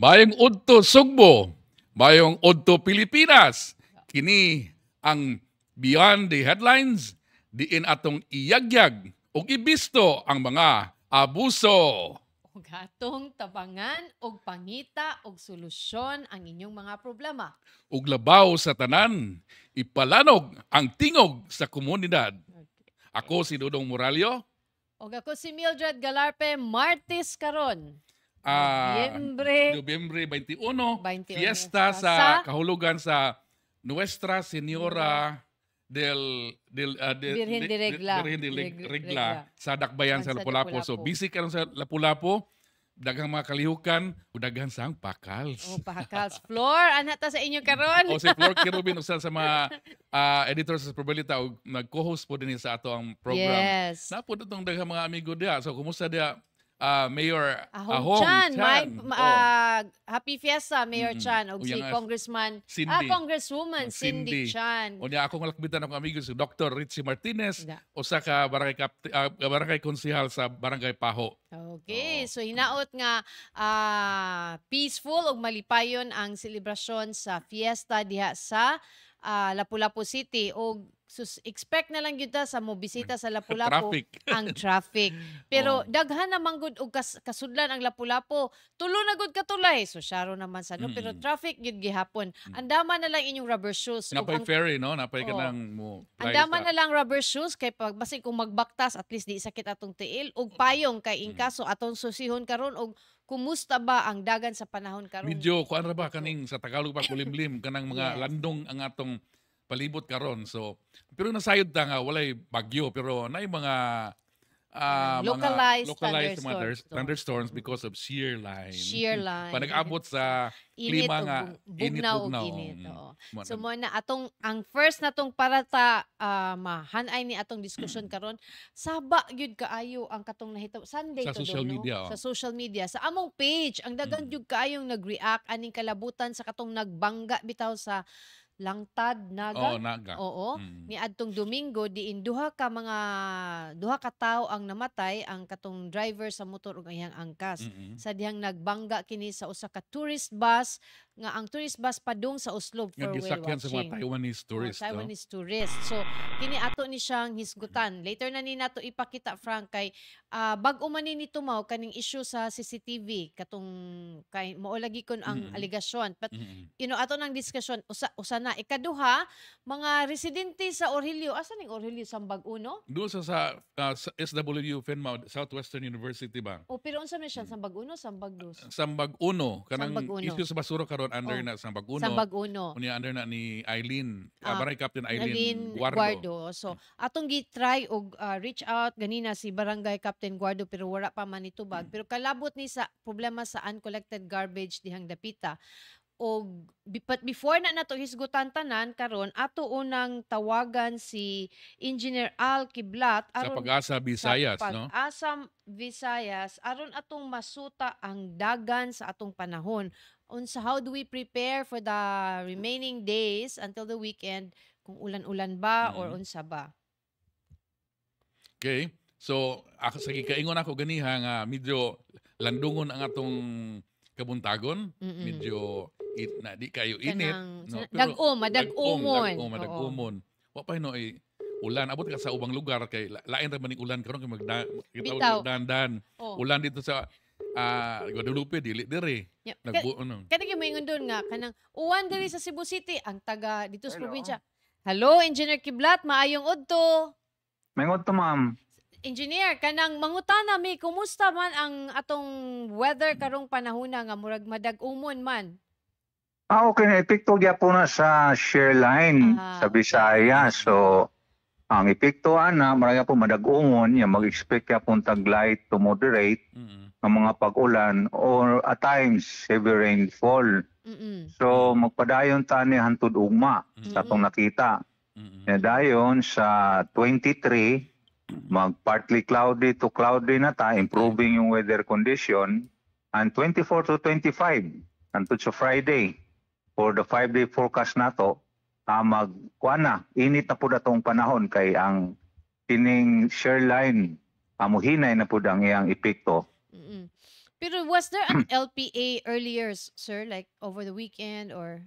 Mayong Udto Sugbo, mayong Udto Pilipinas. Kini ang Beyond the Headlines, diin atong iyagyag o ibisto ang mga abuso. Ug atong tabangan og pangita og solusyon ang inyong mga problema. Ug labaw sa tanan, ipalanog ang tingog sa komunidad. Ako si Dudong Moralio. Og ako si Mildred Galarpe, Martes karon. Nobyembre 21, fiesta sa kahulugan sa Nuestra Señora Virgen de Regla sa Dakbayan sa Lapu-Lapu. So busy ka sa Lapu-Lapu, daghang mga kalihukan, daghang sang pakals. Pakals. Floor, ana ta sa inyo karon. Si Floor Kirubin, usa sa mga editors sa Probabilita, o nag-co-host po din sa ato ang program. Yes. Napo itong daghang mga amigo dia. So kumusta dia? Mayor Ahong Chan. Happy Fiesta, Mayor Chan. O si Congresswoman Cindy Chan. O niya akong malakbitan akong amigo si Dr. Richie Martinez, usa ka barangay konsehal sa Barangay Paho. Okay, so hinaot nga peaceful ug malipayon ang selebrasyon sa fiesta diha sa Lapu-Lapu City. Og expect na lang gyud ta sa mobisita sa Lapu-Lapu ang traffic. Pero daghan naman gud og kasudlan ang Lapu-Lapu. Tulo na gud katulay. So syaro naman sa pero traffic gyud gihapon. Andama na lang inyong rubber shoes. Napay ferry no, napay kanang mo. Andama na lang rubber shoes kay pag basig kung magbaktas at least di sakit atong tiil og payong kay in kaso atong susihon karon og kumusta ba ang dagan sa panahon karon? Medyo kuan ra ba kaning sa Tagalog pa kulimlim kanang mga landong ang atong palibot karon. So pero nasayod ta nga walay bagyo pero nay mga localized thunderstorms because of shear line. Panag-abot sa init klima nga bugnaw. So mo na ang first natong parata mahanay ni atong diskusyon karon, saba gyud kaayo ang katong nahitabo Sunday sa social media. Sa social media, sa among page, ang dagan gyud kaayong nag-react aning kalabutan sa katong nagbangga bitaw sa Langtad, Naga. Oo. Ni adtong Domingo diin duha ka tawo ang namatay, ang katong driver sa motor ug iyang angkas. Sa dihang nagbangga kini sa usa ka tourist bus nga ang tourist bus padung sa Oslob for whale watching. Sa mga Taiwanese tourists. So kini ato ni siyang hisgutan. Later na ni nato ipakita Frank kay bag-o man ni tumaw kaning issue sa CCTV katong kay mao lagi kon ang aligasyon. But ato nang diskusyon usa na ikaduha mga residente sa Orhilio. Asa ning Orhilio Sambag Uno? Doon sa SWU FENMA Southwestern University ba? Pero unsa man siya Sambag Uno, Sambag Dos? Sambag Uno kanang issue sa basura karon under na Sambag Uno. Unya under na ni Eileen, Barangay Captain Eileen Guardo. So atong gi-try og reach out ganina si Barangay Captain Guardo pero wala pa man itubag. Pero kalabot ni sa problema sa uncollected garbage dihang dapita. Og before na nato hisgutan tanan karon ato unang tawagan si Engineer Al Kiblat sa Pag-asa Visayas, no? Pag-asa Visayas aron atong masuta ang dagan sa atong panahon. How do we prepare for the remaining days until the weekend kung ulan-ulan ba or unsa ba? Okay. So sa gikaingon ako ganiha nga medyo landungon ang atong kabuntagon, medyo di kayo init, no? Madag-umon. Wa pa no ulan abot ka sa ubang lugar kay lain ra man ulan karon kay magdandan. Ulan dito sa Guadalupe dili dire. Kani moingon doon nga kanang uwan diri sa Cebu City ang taga dito sa probinsya. Hello, Engineer Kiblat, maayong udto. Mayong udto, ma'am. Engineer, kanang mangutana mi kumusta man ang atong weather karong panahona nga murag madag-umon man? Okay na epekto gyapon na sa shear line sa Visayas. So ang epekto ana marag po madag-umon, mag-expect gyapon tag light to moderate ng mga pag-ulan or at times heavy rainfall. So magpadayon ta ni hantud ugma sa atong nakita. Dayon sa 23 mag-partly cloudy to cloudy na ta, improving yung weather condition. And 24 to 25, until sa Friday, for the 5-day forecast nato, init na po na itong panahon kay ang kining shear line, muhinay na po ang iyang epekto. Pero was there an LPA earlier, sir, like over the weekend or?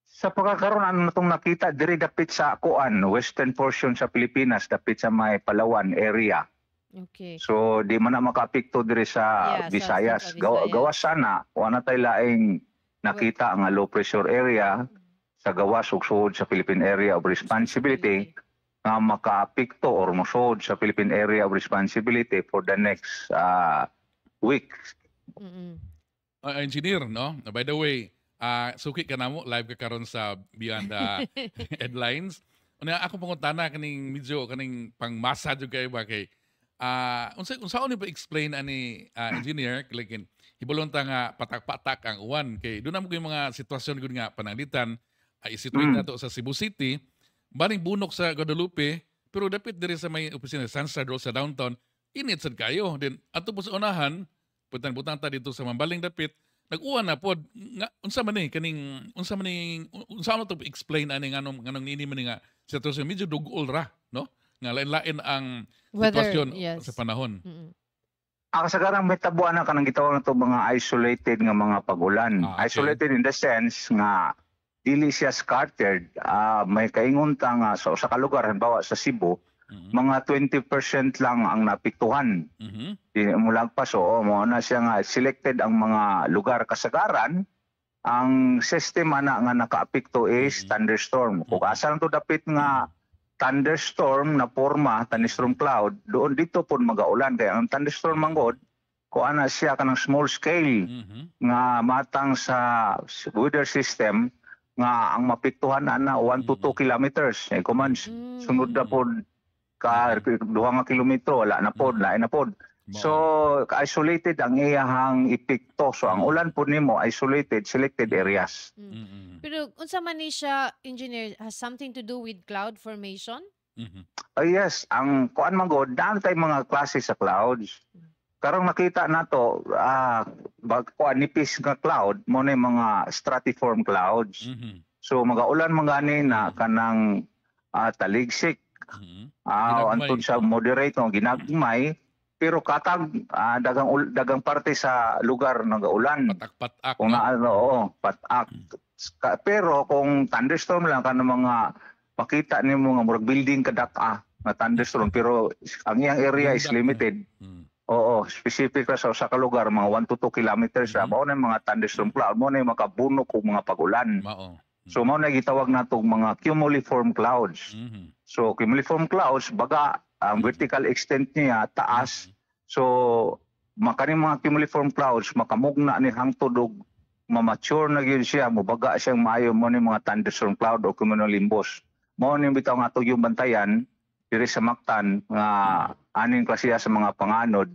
Sa pagkakaroon ano natong nakita diri dapit sa kuan western portion sa Pilipinas dapit sa may Palawan area. Okay. So di man na makaapekto diri sa Yeah, sa Visayas. Central Visayas. Gawas sana wala tay laing nakita nga low pressure area sa gawas ug suod sa Philippine Area of Responsibility nga makaapekto or mosuod sa Philippine Area of Responsibility for the next week. Mm-mm. Engineer, no? By the way, suki ka na mo, live ka karon sa Beyond the Headlines. Una ako pangutana kaning medyo kaning pangmasa jud kay ba kay unsa ni pa explain ani engineer like hibalon ta nga patak-patak ang uwan kay doon na mo yung mga sitwasyon gud nga pananglitan isituin nato sa Cebu City baring bunok sa Guadalupe pero dapit diri sa may opisina Sunset Road sa downtown init sad kayo then ato po sa unahan butang ta dito sa Mambaling dapit nag-uwan na pod nga unsa man ni kaning unsa mo to explain ani nganong nini man ni nga sitwasyon medyo dugol ra no nga lain-lain ang Weather, sitwasyon yes. sa panahon. Mm-mm. Kasagaran may tabuan na kanang gitawag nato mga isolated nga mga pagulan. Okay. Isolated in the sense nga dili siya scattered. May kaingon ta nga sa usa ka lugar halimbawa sa Cebu, mga 20% lang ang napiktuhan. Di mo lagpas mo na siya nga selected ang mga lugar kasagaran. Ang system ana nga nakaapekto is thunderstorm. Kung asa lang to dapit nga thunderstorm na forma, thunderstorm cloud, doon dito po magaulan. Kaya ang thunderstorm manggod, kung ana siya kanang small scale nga matang sa weather system, nga ang mapiktuhan na 1 to 2 kilometers. Kuman sunod na po ka 2 nga kilometro, wala na po, lain na po. So, isolated ang iyahang epekto. So, ang ulan po nimo isolated, selected areas. Pero unsa man ni siya, engineer, has something to do with cloud formation? Yes, ang kuan man god, daan tay mga klase sa clouds. Karong nakita nato, kuan nipis nga cloud mo na mga stratiform clouds. So magaulan man gani na kanang taligsik. Antod sa moderate no ginagmay pero katag dagang parte sa lugar nagaulan. Patak-patak. Kung patak. Pero kung thunderstorm lang kanang mga makita nimo nga murag building kadaka nga thunderstorm pero ang iyang area is limited. Oo, specific ra sa usa ka lugar mga 1 to 2 kilometers ra mao na mga thunderstorm cloud mo na makabunok og mga pagulan. So mao na gitawag natong mga cumuliform clouds. So cumuliform clouds baga ang vertical extent niya taas. So makaning mga cumuliform clouds makamugna ni hangtod og ma-mature na gyud siya, mubaga siyang maayo mo ni mga thunderstorm cloud o cumulonimbus. Mao ni bitaw nga tugyong bantayan diri sa Mactan nga aning klasiya sa mga panganod.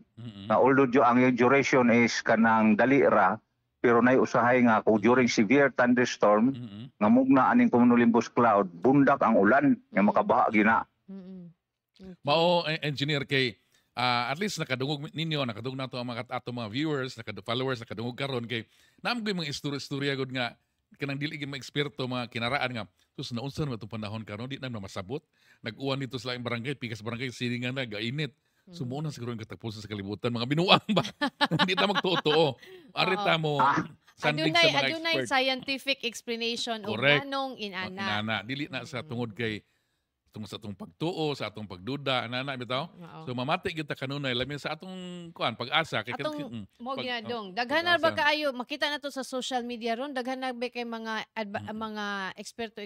Nga although ang duration is kanang dali ra pero nay usahay nga kung during severe thunderstorm nga mugna aning cumulonimbus cloud bundak ang ulan nga makabaha gina. Mao engineer kay at least nakadungog ninyo, nakadungog nato ang mga ato mga viewers, followers, nakadungog karon kay naam ko mga istorya gud nga kanang dili gyud ma-eksperto mga kinaraan nga sus naunsa man itong panahon karon di na masabot nag-uwan dito sa laing barangay pikas barangay silingan na gainit sumuo na siguro ang katapusan sa kalibutan mga binuang ba hindi ta magtuo arita mo sandig sa mga adunay expert scientific explanation o ganong inana. Inana dili na sa tungod kay sa atong pagtuo, sa atong pagduda, nana bitaw. So mamati kita kanunay labi sa atong kuan pag-asa kay mo ginadong. Daghan na ba kaayo makita na to sa social media ron, daghan na ba kay mga mga eksperto.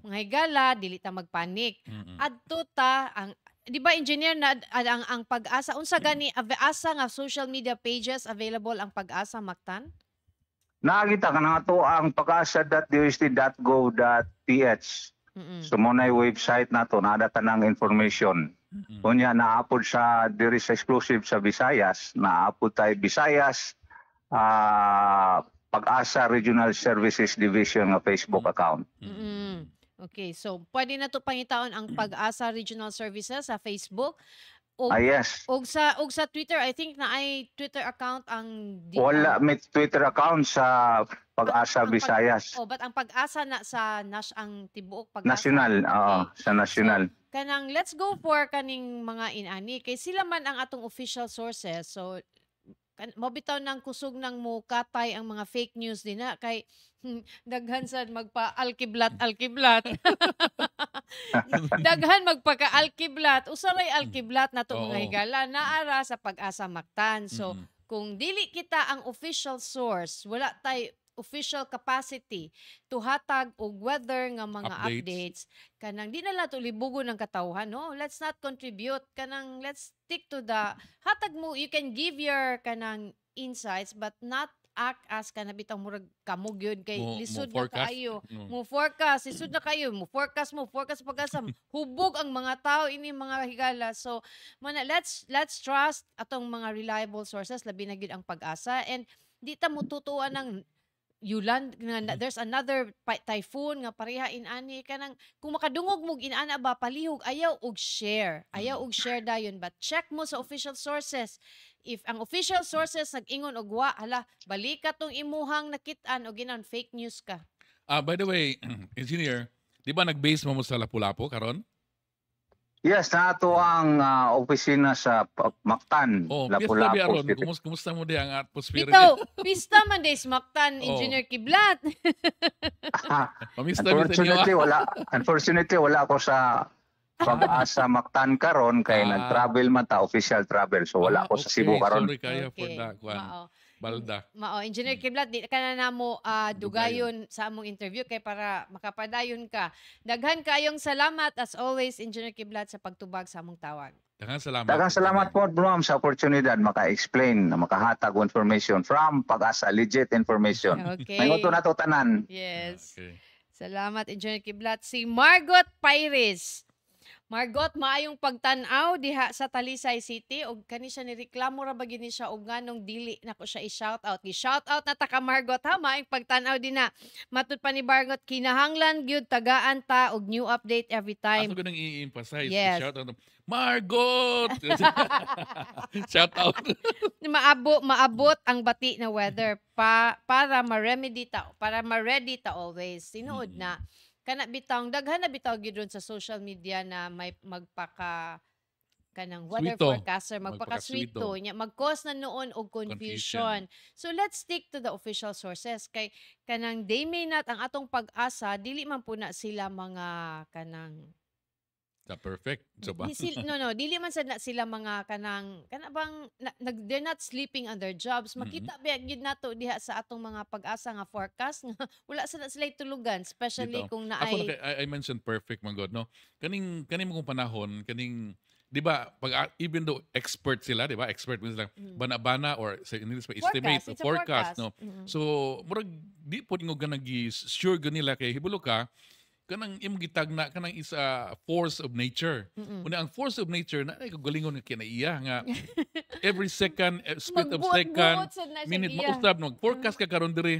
Mga higala dili ta magpanik. Adto ta ang di ba engineer na ang pag-asa unsa gani asa nga social media pages available ang pag-asa Mactan? Nakita ka na ato ang pag-asa.dust.gov.ph. So mo na website nato na tanang information. Kunya naapod sa diri sa exclusive sa Visayas, naapod tay Visayas Pag-asa Regional Services Division nga Facebook account. Okay, so pwede na to pangitaon ang Pag-asa Regional Services sa Facebook. Yes. Og sa Twitter, I think na ay Twitter account ang wala may Twitter account sa Pag-asa Visayas. But ang Pag-asa na sa ang tibuok Pag-asa. National, sa national. So, kanang let's go for kaning mga inani kay sila man ang atong official sources. So mabitaw ng kusog ng mo katay ang mga fake news din na kay daghan sad magpa-alkiblat. Daghan magpaka-alkiblat. Usaray alkiblat na to mga Oo. higala naara sa Pag-asa Mactan. So Mm-mm. kung dili kita ang official source, wala tay official capacity to hatag og weather nga mga updates, kanang di na lang to libugon ng katawhan, no? Let's not contribute kanang let's stick to the hatag mo. You can give your kanang insights but not act as kana bitang murag kamog yun kay lisod na forecast. kaayo. Mo forecast, lisod na kayo, mo forecast Pag-asa. Hubog ang mga tao ini mga higala. So muna, let's trust atong mga reliable sources labi na gyud ang Pag-asa, and di ta mo tutuan ng Yulan nga there's another typhoon nga pareha inani kanang kung makadungog mo inana ba palihog ayaw og share dayon, but check mo sa official sources. If ang official sources nag-ingon og wa hala balik ka tong imuhang nakit-an og ginan fake news ka. By the way, engineer, di ba nag-base mo sa Lapu-Lapu karon? Yes, nato ang opisina sa Mactan, Piyesta Lapu-Lapu biaron. City. Kumusta mo di ang atmosphere? Bitaw, pista man des Mactan, Engineer Kiblat. Pamista mi sa inyo. Unfortunately, wala ako sa Pag-asa Mactan karon kay nag-travel man ta, official travel. So wala ako sa Cebu karon. Sorry kayo for that one. Balda. Engineer Kiblat, di ka na namo dugayon sa among interview kay para makapadayon ka. Daghan kayong salamat as always, Engineer Kiblat, sa pagtubag sa among tawag. Daghang salamat po, ma'am, sa oportunidad maka-explain, na makahatag information from Pag-asa, legit information. Okay. Ngayon na to tanan. Yes. Okay. Salamat, Engineer Kiblat. Si Margot Pires. Margot, maayong pagtanaw diha sa Talisay City og kani siya nireklamo ra ba gini siya og nganong dili nako siya i-shout out. Gi-shout out na ta ka Margot ha, maayong pagtanaw din na. Matud pa ni Margot, kinahanglan gyud tagaan ta og new update every time. Ako nang i-emphasize, Yes. shout out. Margot! Shout out. Maabot ang bati na weather para ma-remedy ta, para ma-ready ta always. Tinuod na kana bitang daghan na bitaw gyud ron sa social media na may magpaka kanang weather Swito. forecaster magpaka-swito nya mag-cause na noon og confusion. Confusion. So let's stick to the official sources kay kanang they may not ang atong Pag-asa dili man po na sila mga kanang Perfect. So ba? dili man sad na sila mga kana bang they're not sleeping on their jobs. Makita ba gyud nato diha sa atong mga Pag-asa nga forecast nga wala sad na sila tulugan, especially Dito. kung Ako naay I mentioned perfect man God, no. Kaning mong panahon, di ba, even though expert sila, di ba? Expert means lang bana-bana or sa English pa estimate, Forecast, it's a forecast, forecast. no. So, murag di po nga ganagi sure ganila kay hibulo ka kanang imong gitagna kanang isa force of nature. Una ang force of nature na ay kagalingon nga kinaiya nga every second, split of second, Magbuot-buot sad na siya minute iya. mausab no forecast ka karon diri.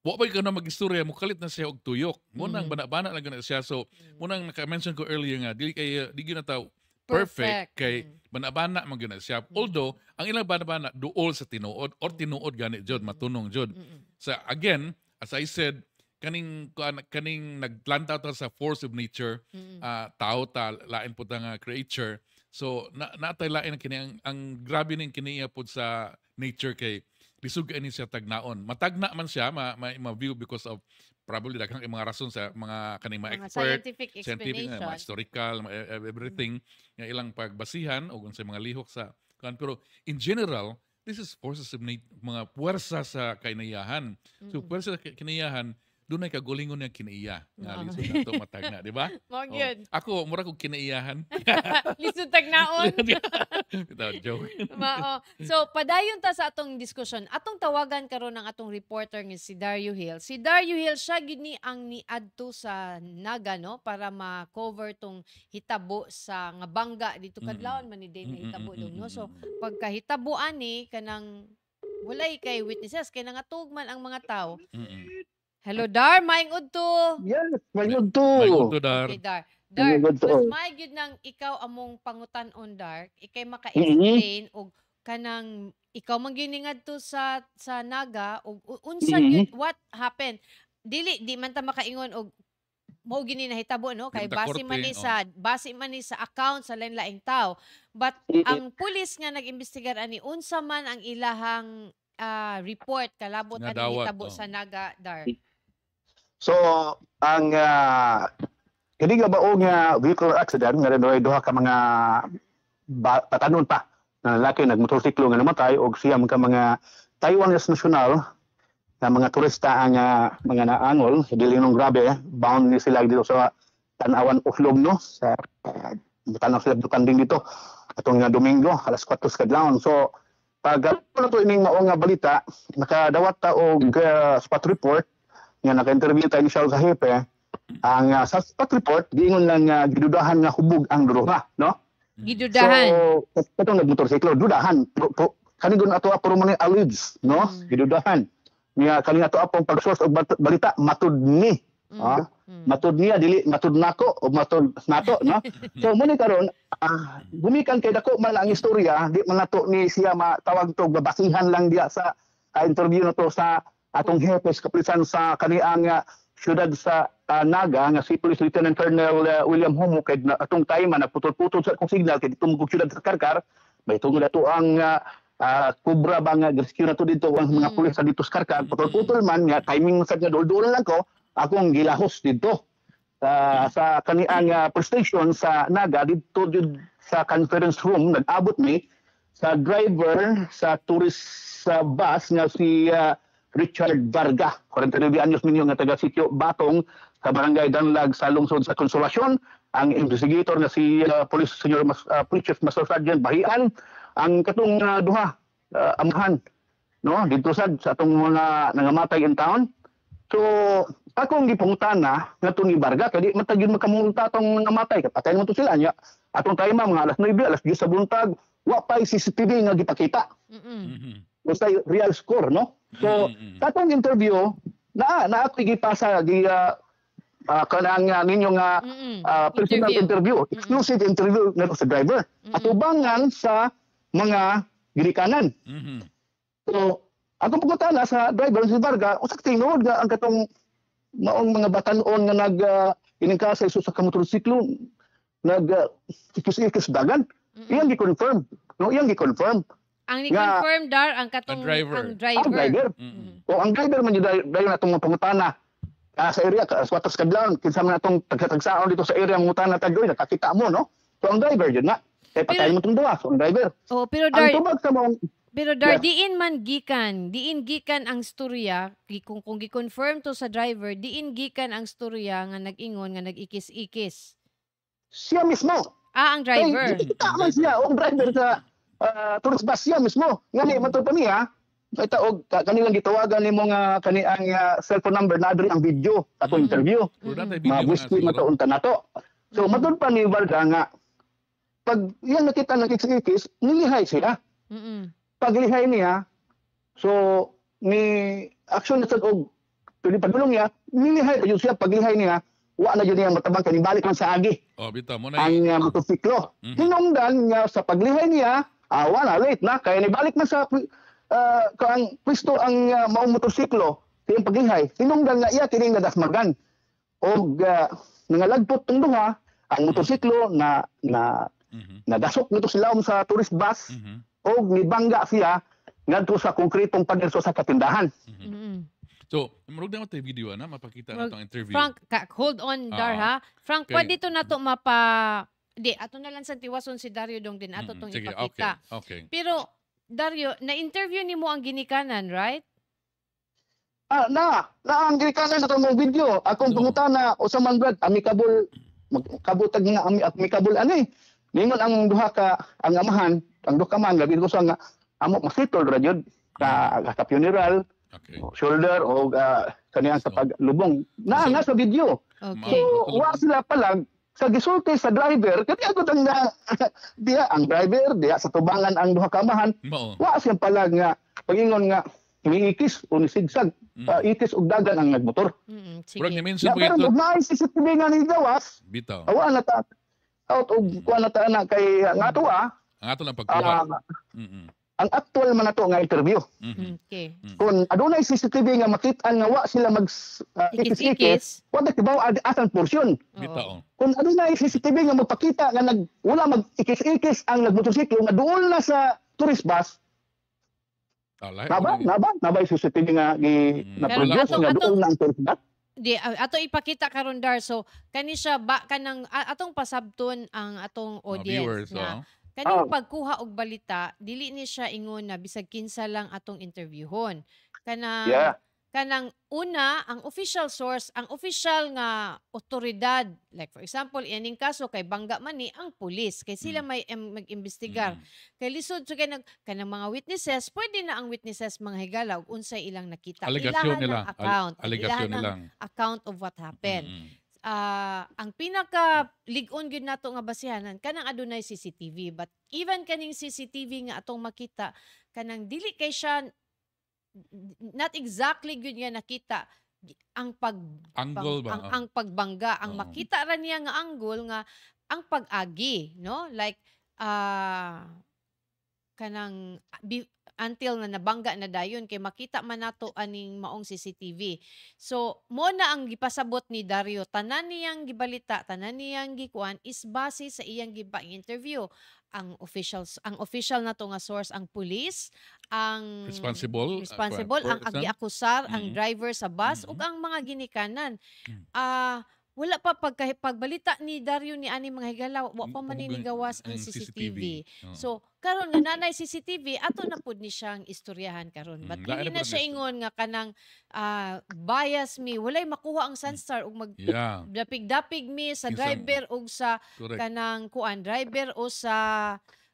Wa pa ka na mag-istorya mo kalit na siya og tuyok. Munang bana-bana lang na siya. So munang naka-mention ko earlier nga di gyud na taw perfect kay bana-bana man gyud na siya. Although ang ilang bana-bana duol sa tinuod or tinuod gani jud matunong jud. So again, as I said, kaning nagplanta ta sa force of nature, tao ta lain pud nga creature. So natay lain ang grabe ning kiniya pud sa nature kay lisod ka ini siya tagnaon. Matagna man siya ma-view because of probably daghang mga rason sa mga kaning mga expert, scientific mga explanation. historical, everything nga ilang pagbasihan o sa mga lihok sa pero in general, this is forces of mga puwersa sa kainayahan. So puwersa sa kainayahan doon ay kagulingon niya kinaiya. Nga lisod na ito matagna, di ba? Mao gyud. Ako, mura kong kinaiyahan. Lisod tagnaon. Without joke. So, padayon ta sa atong diskusyon. Atong tawagan karon ng atong reporter nga si Dario Hill. Si Dario Hill, siya gini ang niadto sa Naga, no? Para ma-cover tong hitabo sa nga bangga dito kadlawon man ni Dane na hitabo doon, no? So, pagkahitabo ani kanang walay kay witnesses kay nangatug man ang mga tao. Hello, Dar. Maing udto. Yes, mayroon to. May uto, Dar. Okay, Dar. Dar, Mayroon to. mas maayod nang ikaw among pangutan-on, Dar. Ikay maka-explain og kanang ikaw man giningad to sa Naga og unsa gyud what happened. Di man ta makaingon og mao gini nahitabo no kay Di man ta base man korte, ni sa account sa lain-laing tao. But ang pulis nga nag-imbestigar ani unsa man ang ilahang report kalabot Nga ani dawat, hitabo sa Naga Dar. So, ang kini nga baong vehicular accident nga rin duha ka mga patanon pa na lalaki nagmotorsiklo nga namatay og siya ka mga Taiwanese national na mga turista ang mga naangol dili nung grabe bound ni sila dito sa Tanawan Uslog no sa tanaw sila dukanding dito atong Domingo alas 4 kadlawon. So pag ano to ining mao nga balita nakadawat ta og spot report nga naka-interview tayo ni Charles sa hepe. Ang sa spot report giingon lang gidudahan nga hubog ang droga no. Gidudahan. So katong nagmotorsiklo dudahan kanigon ato apro man alleged no gidudahan niya kani ato apong pag-source og balita matud ni matud niya dili matud nako o matud nato no. So mo ni karon gumikan kay dako man ang istorya di man nato ni siya matawag to babasihan lang diya sa interview na to sa atong hepe sa kapulisan sa kaniang syudad sa Naga nga si Police Lieutenant Colonel William Homo kay atong time nagputol-putol sa akong signal kay ditong syudad sa Karkar may tungod ato ang kubra ba nga rescue na to dito ang mga pulis sa dito sa Karkar putol-putol man nga timing sa nga dol-dol lang ko akong gilahos dito sa kaniang police station sa Naga dito sa conference room nag-abot mi sa driver sa tourist bus nga si Richard Varga 49 anyos minyo nga taga sitio Batong sa barangay Danlag sa lungsod sa Consolacion. Ang investigator nga si Police Senior Police Chief Master Sergeant Bahian ang katong duha amahan no dito sa atong mga nangamatay in town. So akong gipungutana ngadto ni Varga kay di man ta gyud makamulta atong namatay kapatay mo to sila nya atong time mga alas 9 alas 10 sa buntag wa pay CCTV nga gipakita. Basta real score no. So katong interview na ako gipasa di kanang ninyo nga personal interview, exclusive interview nga sa driver. Atubangan sa mga girikanan. So akong pagkutana sa driver si Varga usak tingod nga ang katong maong mga batanon nga nag iningkasa iso sa motorsiklo nag ikis dagan. Iyang gi-confirm. No, iyang gi-confirm. Ang ni-confirm dar ang katong driver. ang driver. Ang driver. O ang driver man dayon atong pangutana sa area sa watas kadlawon kinsa man atong tagsaon dito sa area mutana tagoy nakakita mo no. So ang driver jud na. Kay patay mo tong duha so ang driver. Oh, pero Ang tubag sa mga Pero diin man diin gikan ang storya kung gi-confirm to sa driver, diin gikan ang storya nga nag-ingon nga nag-ikis-ikis. siya mismo. Ang driver. Ay, kita man siya ang driver sa tourist bus siya mismo. Ngani man to pa niya. May taog kanilang gitawagan nimo nga kaniang cellphone number na adri ang video ato interview. Mabuskwit na taon nato. So matud pa ni Varga nga pag yan nakita ng ikis-ikis, nilihay siya. Paglihay niya, so ni action na sa og pwede padulong niya, nilihay yun siya paglihay niya, wa na yun niya matabang kanibalik lang sa agi. Oh, bitaw mo na. Ang motosiklo. Hinungdan niya sa paglihay niya, wala late na kaya nibalik man sa kang pwesto ang maong motorsiklo tiyang paglihay. Hinungdan nga iya kining nadasmagan. Og nangalagpot tong duha ang motorsiklo na nadasok nito sila sa tourist bus o nibangga siya ngadto sa konkretong paderso sa katindahan. So, marug na tayo video na mapakita na itong interview. Frank, hold on dar ha. Frank, Okay. pwede to nato di ato na lang sa tiwason si Dario dong din ato tong Sige, ipakita. okay. Pero Dario, na-interview ni mo ang ginikanan, right? Na ang girikanan sa mong video. Akong pangutana o sa man brad amicable magkabutag nga amicable ani. Ningon ang duha ka ang amahan, ang duha ka man labi ko sa nga amo masitol ra jud ka funeral, Okay. shoulder o kaniyang sa paglubong. Na sa video. Okay. So wa sila palag sa gisulti sa driver kaya ako tang diya ang driver diya sa tubangan ang duha ka amahan. Mao. Wa siya palag nga pagingon nga niikis o nisigsag ikis og dagan ang nagmotor. Murag ni Sige. mention po Pero ito. magnaay si CCTV nga ni gawas. Bitaw. Awa na ta out og kuha na ta na kay nga tuwa. Ang ato lang pagkuha. ang actual man nato nga interview. Okay. Kung adunay CCTV nga makita nga wa sila mag ikis-ikis, wa ba tibaw asan portion. Bitaw. Kung adunay CCTV nga magpakita nga wala mag ikis-ikis ang nagmotorsiklo nga duol na sa tourist bus, naba CCTV nga na-produce nga duol na ang tourist bus. Di ato ipakita karon Dar, so kani siya ba kanang atong pasabton ang atong audience Viewers, na kaning pagkuha og balita dili ni siya ingon na bisag kinsa lang atong interviewhon kanang una ang official source, ang official nga otoridad, like for example ining kaso kay bangga man ni ang pulis kay sila may mag-imbestigar kay lisod so kanang mga witnesses, pwede na ang witnesses mga higala og unsay ilang nakita, Aligasyon nila, aligasyon nila account of what happened. Ang pinaka ligon gyud nato nga basihanan kanang adunay CCTV, but even kaning CCTV nga atong makita kanang dili kay siya not exactly gyud nga nakita ang angle ba? ang pagbangga, ang makita ra niya nga angle nga ang pag-agi, no, like kanang until na nabangga na dayon kay makita man nato aning maong CCTV. So mo na ang gipasabot ni Dario, tanan niyang gibalita, tanan niyang gikuan is base sa iyang interview. Ang official nato nga source ang police, ang responsible ang giakusar, ang driver sa bus ug ang mga ginikanan. Wala pa pagbalita ni Dario ni ani mga higala, wa pa man ni gawas ang CCTV. So karon nga nanay CCTV ato na pud ni siyang istoryahan karon. But hindi na siya ingon nga kanang bias me, walay makuha ang Sunstar ug mag dapig-dapig mi sa driver ug sa kanang driver o sa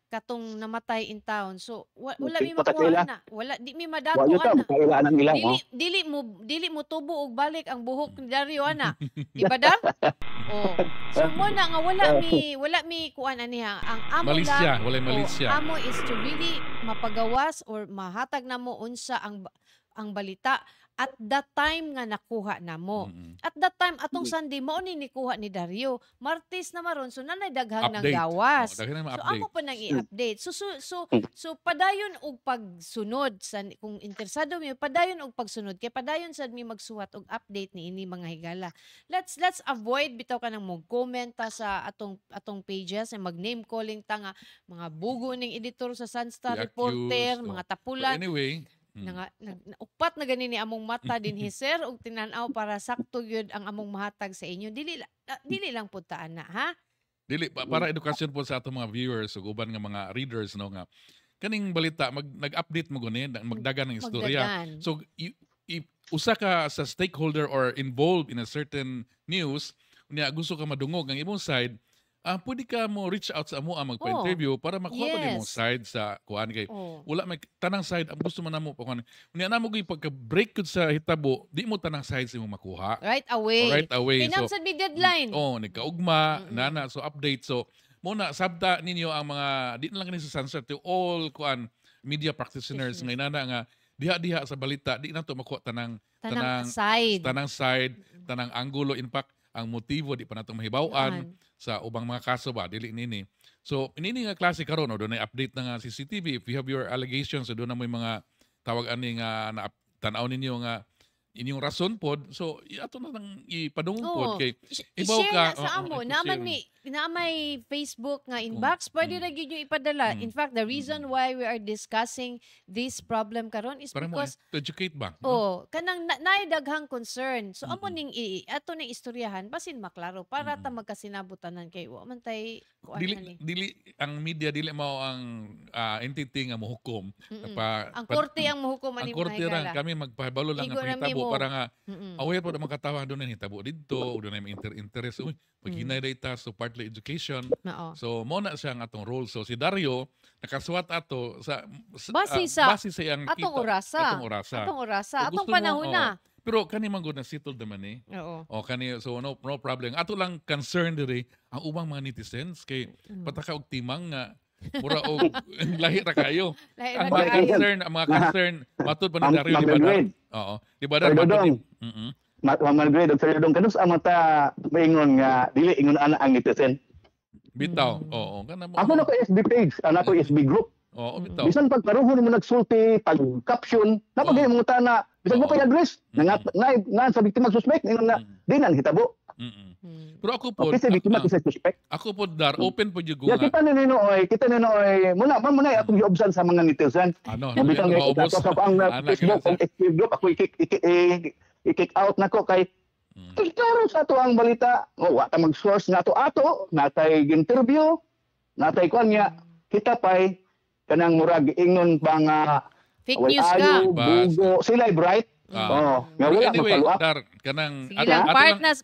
katong namatay in town. So wala mi makuha na. Wala di mi madato ana. Dili mo tubo og balik ang buhok ni Dario ana. Di ba da? So mo na nga wala mi kuan aniha. Ang amo Malaysia, lang, walay Malaysia. Amo is to really mapagawas or mahatag na mo unsa ang balita at that time nga nakuha na mo. At that time atong Sunday mao ni nikuha ni Dario. Martes na maron so nanay daghang nang gawas. So amo pa nang i-update. So padayon og pagsunod sa kung interesado mi padayon og pagsunod kay padayon sad mi magsuwat og update ni ini mga higala. Let's avoid bitaw ka nang mag-comment sa atong pages and mag-name calling ta nga mga bugo ning editor sa Sunstar reporter, mga tapulan. But anyway, upat na gani ni among mata din sir og tinan-aw para sakto gyud ang among mahatag sa inyo, dili lang pud ta ana ha, dili para edukasyon po sa atong mga viewers ug uban nga mga readers no nga kaning balita nag-update mo guni magdagan ng istorya. So usa ka sa stakeholder or involved in a certain news unya gusto ka madungog ang imong side, pwede ka mo reach out sa amo magpa-interview para makuha ko nimong side sa kuan kay wala may tanang side ang gusto man namo kuan. Unya namo gyud pagka-break gud sa hitabo, di mo tanang side sa imong makuha. Right away. Kinam sa big deadline. Nagkaugma nana so update. So mo na sabta ninyo ang mga di na lang kini sa Sunstar to all kuan media practitioners nga inana nga diha sa balita di na to makuha tanang side, tanang anggulo, in fact ang motibo di pa nato mahibaw-an sa ubang mga kaso ba dili nini. So inini nga klase karon o dunay update na nga CCTV. If you have your allegations so doon na may mga tawag ani nga tan-aw ninyo nga inyong rason pod, so ato na nang ipadungog pod kay ibaw ka sa amo na may Facebook nga inbox pwede ra gyud yung ipadala. In fact the reason why we are discussing this problem karon is because to educate ba kanang naay daghang concern, so amo ning ato ning istoryahan basin maklaro para ta magkasinabutan kay wa man tay dili ang media dili mao ang entity nga mohukom ang korte ang mohukom ani mga higala. Kami magpahibalo lang nga pahitabo para nga aware po na makatawa doon na hitabo dito o doon na may interest paghinay data so partly education. So mo na siya ang atong role. So si Dario nakaswat ato sa base sa iyang atong orasa atong panahon na. Pero kani man gud na settled naman kani so no problem. Ato lang concern diri ang ubang mga netizens kay pataka og timang nga mura og lahi ra kayo. Ang mga concern matud pa ni Dario di ba? Di ba matud? Mamalgrade og Sir Dong kanus ang mata maingon nga dili ingon ana ang netizen. Bitaw. Ako na ko SB page, ana ko SB group. Oo, bitaw. Bisan pag paruhon mo nagsulti, pag caption, napagay mo tana, bisan mo Oo. pa address, na sa biktima suspect, na di na hitabo. Mm-mm. Mm. Pero ako po, Kasi biktima kasi suspect. ako po, Dar, open po yung Ya nga. kita ninooy, muna akong giobsan sa mga netizen. Ano, Mabitang maubos. sa ang Anak Facebook ka na o active group, ako i-kick out nako kay klaro sa ato ang balita. Wa ta mag-source nga ato, natay interview, natay kuan niya, kita pay kanang murag ingon ba nga Fake way news ka. ayo, Bas. bugo, sila bright. Ah. Nga Pero wala anyway, mag-follow up. Dar, kanang Sige lang,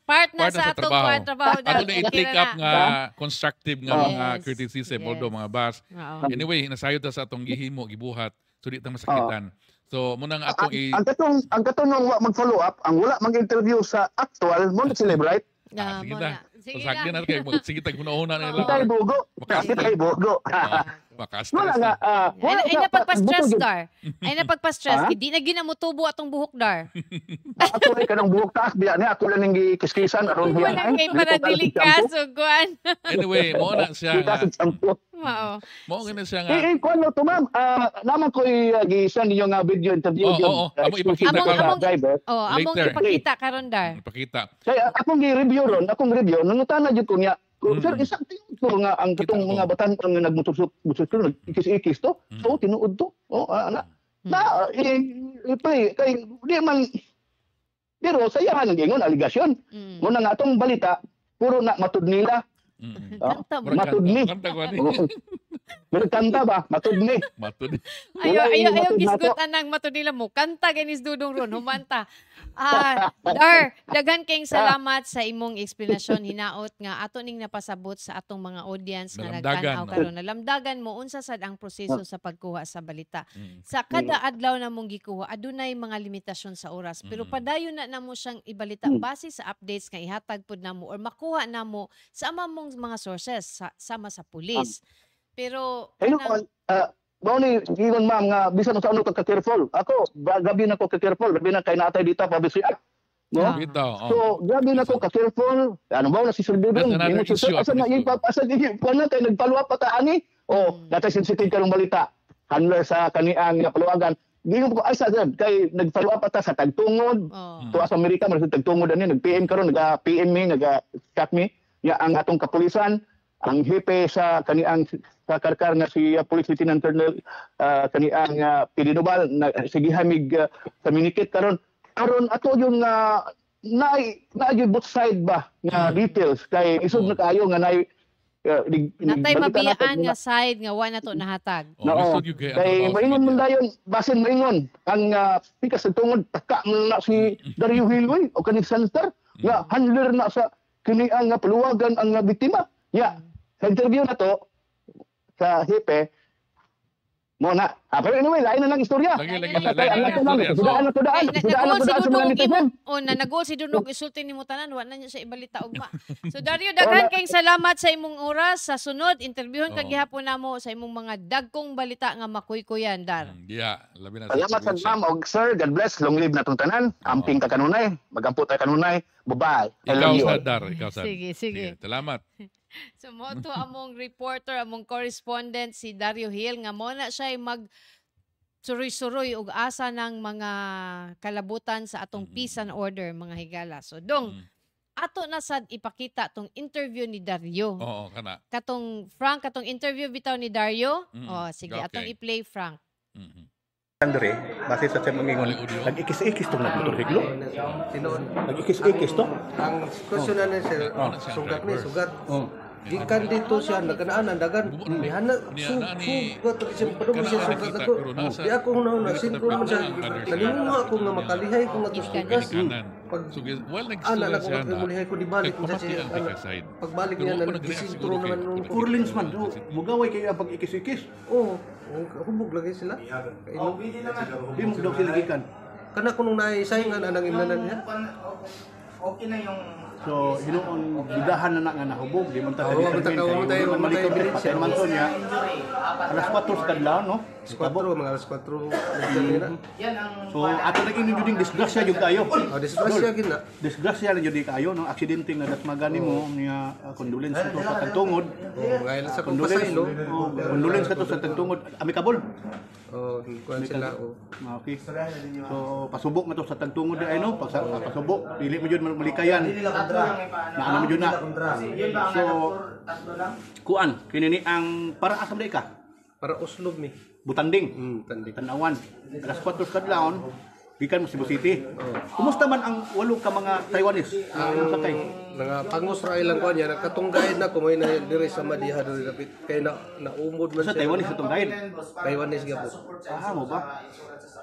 part na sa atong trabaho. trabaho. Ato na i-take up nga constructive nga Yes. mga criticism, Yes. although mga bas. Oo. Anyway, nasayod ta sa atong gihimo, gibuhat, so di ta masakitan. So, muna nga atong Ang katong wa mag-follow up, ang wala mag-interview sa actual mo na sila bright. Ah, sige mo na. na. Sige Pasagyan na. natin kayo. Sige tayo una nila. Kita ay bugo. Kita ay bugo. Maka-stress Wala nga. Ay napagpa-stress, buto gyud. Dar. Ay napagpa-stress. Ha? Di na ginamutubo atong buhok, Dar. Ako ay kanang buhok taas biya ni ako lang ning kiskisan aron biya. Wala kay para delikaso, Guan. Anyway, mo na siya nga. Mao. Mo na siya nga. Kuno to ma'am, naman ko gisan ninyo nga video interview Oo, amo ipakita Among- ka. among- driver. Oh, among Later. ipakita karon, Dar. Ipakita. Kaya akong gi-review ron, nangutana jud ko niya. Sir, isang ko nga ang Kita katong ko. mga batan ang nagmutusok ikis-ikis to. So tinuod to. Na play kay di man pero sayahan ang ingon aligasyon. Mm. Muna nga atong balita puro na matud nila. Kanta mo. Matudni. Kanta ko ani. Pero kanta ba? Matudni. Matud. Ayaw matod na gisgutan nang matud nila mo. Kanta ganis dudong ron, humanta. Dar, daghan kayong salamat sa imong explanation. Hinaot nga ato ning napasabot sa atong mga audience nga Nalamdagan, nagtanaw no? karon. Nalamdagan mo unsa sad ang proseso sa pagkuha sa balita. Sa kada adlaw na mong gikuha, adunay mga limitasyon sa oras. Pero padayon na namo siyang ibalita base sa updates nga ihatag pud namo or makuha namo sa among mga sources sama sa pulis. Pero Ayun kanang- mao ni ingon ma'am nga bisan sa ano ka careful. Ako gabi na ko ka careful, gabi na kay natay dito pabisiak. No? Ah. Bitaw. So, grabe na ko ka-careful. Ano ba na si Sir Bibing? That's another issue Asa na after ipapasa niya. Kuwan kay nagpaluwa pa ta ani. Natay sensitive karong balita. Handler sa kaniang nga paluwagan. Gingon ko asa sad kay nagpaluwa pa ta sa tagtungod. Oh. To sa Amerika man sa tagtungod ani nag-PM karon, nag-PM me, nag-chat me. Ya ang atong kapulisan, ang hepe sa kaniang kakarkar nga si Police Lieutenant Colonel kaniang Pinidobal na sige hamig communicate karon ato yung na both side ba nga details kay isod na kayo nga nay Natay mabiyaan nga side nga wa na to nahatag. No, kay maingon man dayon basin maingon ang pikas sa tungod taka man na si Dario Hilway o kaning center nga handler na sa kini ang paluwagan ang biktima. Ya, sa interview na to sa hepe mo na. Pero anyway, lain na lang istorya. Lagi Sudaan na sa mga netizen. Nagol si Dunog isulti nimo tanan wa na niya sa ibalita ugma. So Dario, daghan kayong salamat sa imong oras. Sa sunod interviewon ka gihapon namo sa imong mga dagkong balita nga makuykuyan, Dar. Yeah, labi na Salamat sa ma'am og sir. God bless. Long live na tong tanan. Amping ka kanunay. Magampo ta kanunay. Bye-bye. I love you Ikaw all. sa Dar, ikaw sa. Sige. Salamat. So mo to among reporter, among correspondent si Dario Hill nga mo na siya mag suroy-suroy og asa ng mga kalabutan sa atong peace and order mga higala. So dong ato na sad ipakita tong interview ni Dario. Oo, kana. Katong Frank, katong interview bitaw ni Dario. Sige, Okay. atong i-play Frank. Andre, base sa siyang mangingon, nag-ikis-ikis itong nagmotorsiklo. Nag-ikis-ikis to. Ang question na niya sir, sugat ni, sugat. Gikan dito siya, nagkanaan ang dagan. Nihana, sugat siya, padung siya sugat ako. Di ako na, simpro mo siya. Nalingo ako nga makalihay ko nga tustugas. Pag ana na ko magmulihay ko, di balik mo siya. Pagbalik niya, nagisintro naman nung Urlins man, mugaway kayo pag ikis-ikis. Oo, hubog lagi sila. Di mo daw sila gikan. Kana ko nung naisayngan, anang imnanan niya. Okay na yung So, hinuon dudahan na nga nahubog, di man ta Oo, mamatay patay man to niya. Alas 4 sa kadlaw, no? 4, mga alas 4 nagkanina. So, ato naging juding disgrasya jud kayo. Disgrasya gina. Disgrasya lang jud kayo, no? Aksidente nga dasmagan nimo niya condolence to sa tagtungod. Ngayon sa kung pasaylo. Condolence ka to sa tagtungod. Amicable. Kuan sila. Okay. So, pasubok na to sa tagtungod ay no? Pasubok, dili mo jud malikayan. Na ano mo jud na. So, kuan, kini ni ang para asa day ka? Para Oslo mi. Butanding. Tandi. Tanawan. Alas 4 kadlawon, gikan mo Cebu City. Kumusta man ang walo ka mga Taiwanese? Ang sakay. Pangos ra ilang kuan yan, nakatunggayad na kumoy na diri sa Madiha diri dapit kay naumod man Sa Taiwanese itong guide. Taiwanese gyapon. Mo ba?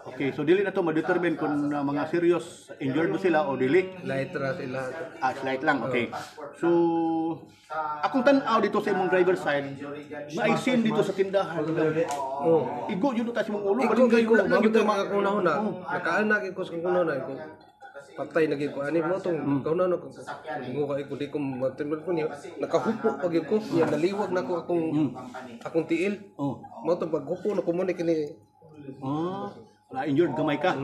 Okay, so dili na to ma-determine kung mga serious injured ba sila o dili. Light ra sila. Slight lang, okay. So, akong tan-aw dito sa imong driver side, maisin dito sa tindahan. Igo yun ta sa imong ulo, Ikaw balingay ko lang lang yun gyud ta mga kunahuna. Nakaanak ko sa kunahuna ko. Patay naging ko ani mo tong kunahuna ko. Ko kay kundi ko matimod ko niya. Nakahupo pag ko, niya naliwag na ko akong tiil. Mo tong paghupo na kumuni kini. Na-injured gamay ka.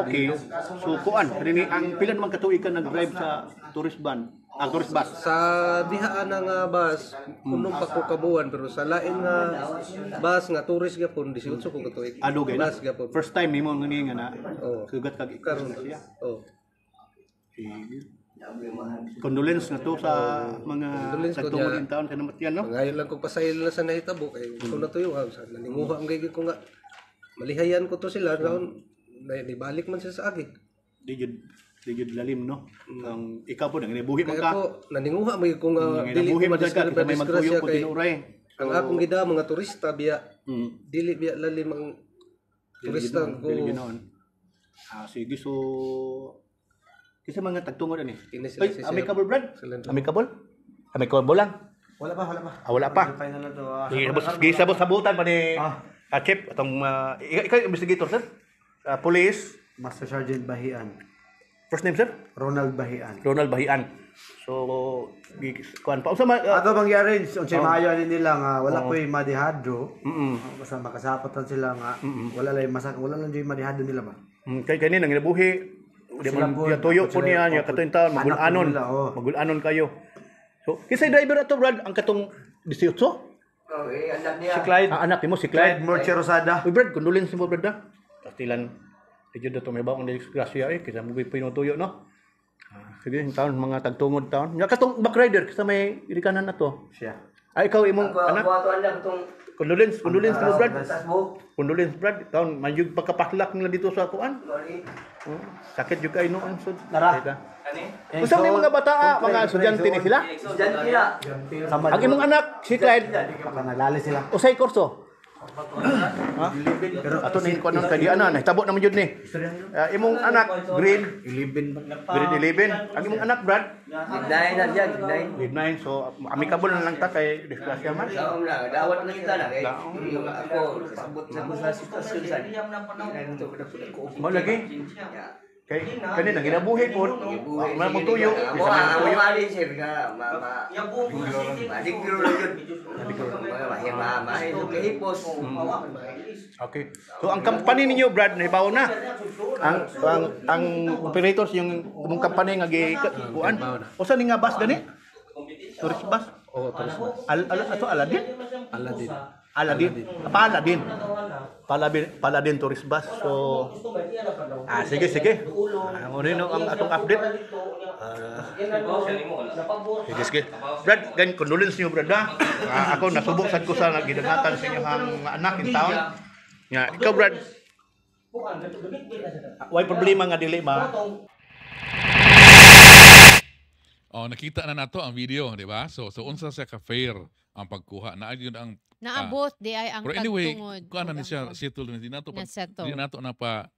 Okay. So, kuan, kani ang pila naman katuig ka nag-drive sa tourist van, tourist bus. Sa dihaan nga bus, unong pa ko kabuan pero sa lain nga bus nga tourist gyapon 18 ko katuig. Adugay na. Bus gyapon. First time nimo ngani nga na. Sugat kag Karon siya. Oh. Condolence na to sa mga Condolence ko nagtungod niya. in taon sa namatyan, no? Ngayon lang ko pasaylo na sa nahitabo kay ko na tuyo sa naninguha ang gigit ko nga malihayan ko to sila karon nibalik man siya sa agi. Di jud lalim, no? Ang ikaw po nang buhi man Kaya ka. ko naninguha may ko nga dili Buhi ko man ka kita may magtuyo madisgrasya ko kay tinuray. ang akong gida mga turista biya dili biya lalim ang turista ko. Sige, so kasi mga tagtungod ani. Kini sila si Amicable Brad? Sila- Amicable? Amicable lang. Wala pa. Wala pa. Final na to. Gisabot-sabutan pa ni Chip, itong, ikaw investigator, sir? Police, Master Sergeant Bahian. first name, sir? Ronald Bahian. Ronald Bahian. So, kuan pa. Ato mangyari, unsay maayo ani nila nga wala ko'y madihadro. Basta makasapatan sila nga wala lang joy madihadro nila ba. Kay kanina nang ginabuhi, di man Sila po, tuyo po sila- niya, niya katuing taon, anak magulanon. nila, oh. Magulanon kayo. So, kisay driver ato, Brad, ang katong 18? Si Clyde. Anak mo, si Clyde Clyde. Morche Rosada. Uy, Brad, condolence mo, Brad, ha? Kastilan, di dyan ito may bawang disgrasya, kisa mo pinutuyo, no? Sige, yung taon, mga tagtungod taon. Nga katong backrider, kisa may irikanan na to. Siya. Ikaw, imong anak. Condolence mo, Brad. Condolence, Brad. Taon, mayug pagkapaklak nila dito sa kuan. Sakit juga ino ang sud. Tara. Usa may mga bata, mga estudyante ni sila. Ang imong anak, si Clyde, Baka naglali sila. usay kurso. Pero ato ni kuan kay di ana, nahitabo na man jud ni. Imong anak, grade 11. Ang imong anak, Brad, grade 9. So amicable na lang ta kay disgrasya man. Dawat na kita na kay ako sabot sa sitwasyon sa Mo lagi. Kay kani nang ginabuhi po. Wala mo tuyo, bisa man tuyo. ali sir nga adik biro yun hipos Okay. So ang company ninyo, Brad, nahibaw na. Ang operators yung imong company nga kuan. Usa ni nga bus gani? Tourist bus? Oh, terus Aladin? Paladin tourist bus. So sige. Ang atong update. Sige. Brad, gan condolence niyo, Brad. Ako nasubok sad ko sa gidangatan sa inyo ang anak in town. Nga, ikaw, Brad. Why problema nga dili ba? Nakita na nato ang video, di ba? So unsa siya ka fair ang pagkuha. Yun ang Naabot di ay ang pero anyway, tagtungod. kuha na ni siya settle na di nato Na-settle. di nato na pa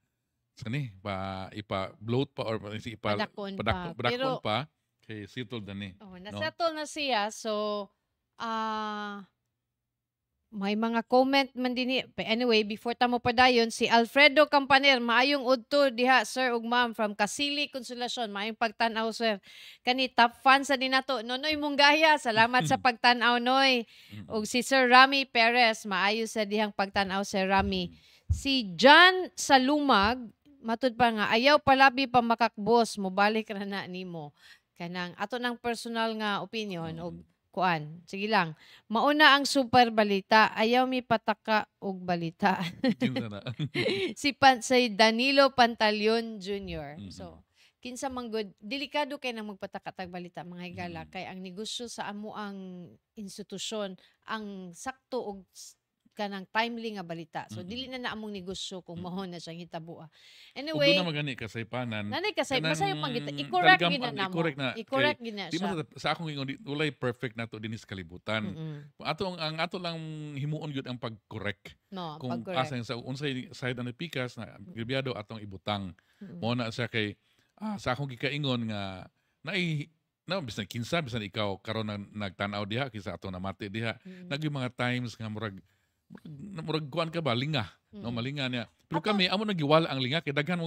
ipa-bloat pa or Padakon pa. padakon Pero- pa kay settle na ni. Oh, nasettle na siya. So, may mga comment man din anyway, before tamo pa dayon, si Alfredo Campaner, maayong udto diha sir ug ma'am from Kasili Consolacion, maayong pagtan-aw sir. Kani top fan sa din nato. Nonoy Munggaya, salamat sa pagtan-aw noy. Ug si Sir Rami Perez, maayo sa dihang pagtan-aw Sir Rami. Si John Salumag, matud pa nga ayaw palabi pa makakbos, mobalik ra na nimo. Kanang ato ng personal nga opinion og kuan. Sige lang. Mauna ang super balita. Ayaw mi pataka og balita. si Danilo Pantaleon Jr. So, kinsa man good, delikado kay nang magpatakatag balita mga higala kay ang negosyo sa amo ang institusyon ang sakto og kanang timely nga balita. So dili na among negosyo kung mahon na siyang hitabo. Anyway, na magani kasaypanan. Nanay kasay masayo pang kita. I-correct gina namo. I-correct gina siya. Sa akong ingon walay perfect nato dinhi sa kalibutan. Ang ato lang himuon gyud ang pag-correct. No, kung asa sa unsay side ani pikas na gibyado atong ibutang. Mao na siya kay sa akong gikaingon nga bisan kinsa bisan ikaw karon nagtan-aw diha kisa ato namati diha. Naging mga times nga murag kuan ka ba linga no malinga niya pero kami amo nagiwala ang linga kay daghan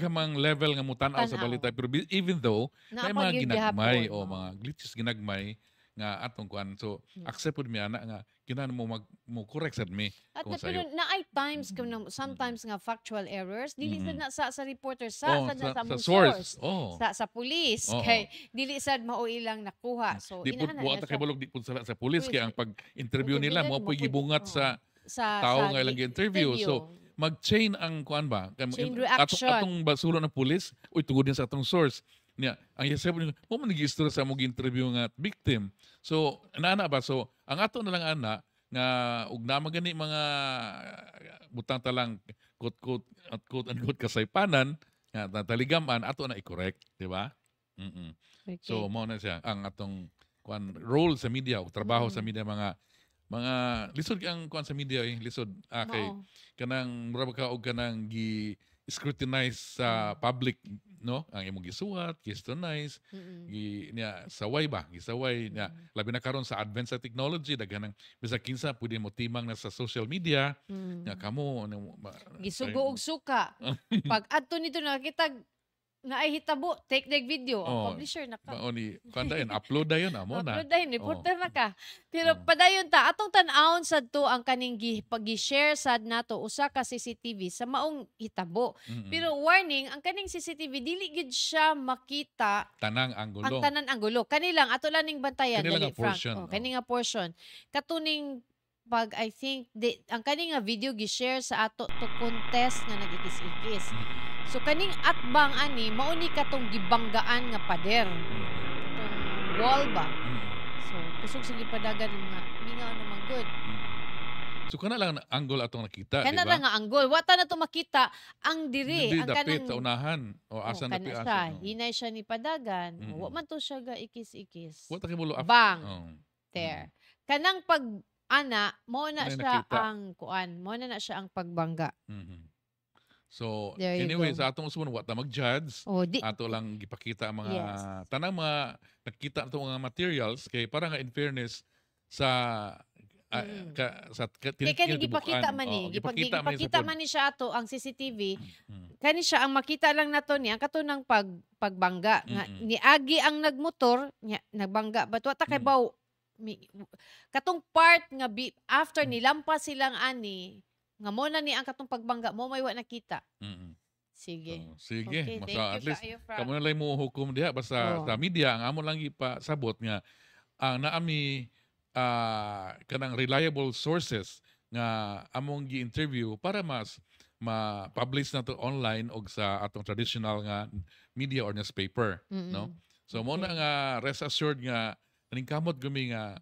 mang level nga mutan-aw sa balita pero even though may mga ginagmay o mga glitches ginagmay nga atong kuan so accept pud mi ana nga kinahanglan mo correct sad mi kung sayo pero na ay times sometimes nga factual errors dili sad na sa reporter sa source sa police kay dili sad mao ilang nakuha so inaana na kay bulog di pud sa police kay ang pag-interview nila mo po'y gibungat sa tao nga ilang interview so mag-chain ang kuan ba atong basulo ng police uy tungod din sa atong source niya ang yasep mo man nag-istorya sa mong interview nga victim so ana ba so ang ato na lang ana nga ug na magani mga butang talang quote unquote kasaypanan nga taligaman ato na i-correct di ba okay. So mao na siya ang atong kuan role sa media o trabaho sa media mga lisod ang kuan sa media lisod kay kanang mura ka og kanang scrutinize sa public no ang imong gisuwat gistonize niya saway niya labi na karon sa advance sa technology daghan ng bisa kinsa pwede mo timang na sa social media nga kamo gisugo og suka pag adto nito nakita na ay hitabo take the video ang publisher na ka ni kanda upload dayon amo na upload dayon reporter na ka pero padayon ta atong tan-awon sad to ang kaning pag-share sad nato usa ka CCTV sa maong hitabo pero warning ang kaning CCTV dili gid siya makita tanang anggulo ang tanan anggulo kanilang ato lang ning bantayan dali Frank kani nga portion katuning pag I think ang kaning nga video gi-share sa ato to contest nga nagikis-ikis so kaning atbang ani mao ni katong gibanggaan nga pader katong wall ba so kusog sige padagan nga mingaw naman good so kana lang angle atong nakita kana lang nga angle wata na to makita ang diri ang kanang sa unahan o asa na piasa hinay siya ni padagan wa man to siya ga ikis-ikis wata kay mulo bang there kanang pag ana mo na siya ang kuan mo na siya ang pagbangga so anyway sa atong usbon wa ta mag-judge ato lang gipakita ang mga tanang mga nakita ato mga materials kay para nga in fairness sa kani gipakita man ni gipakita man ni siya ato ang CCTV kani siya ang makita lang nato ni ang katunang pagbangga nga niagi ang nagmotor nagbangga but wa ta kay baw katong part nga after nilampas silang ani nga mo na ni ang katong pagbangga mo may wa nakita. Sige. Sige. Okay, at least kamo na lang mo hukom diha basta sa media ang amo lang ipasabot nga ang naami kanang reliable sources nga among gi-interview para mas ma-publish na to online og sa atong traditional nga media or newspaper, no? So mo na nga rest assured nga kaning kamot gumi nga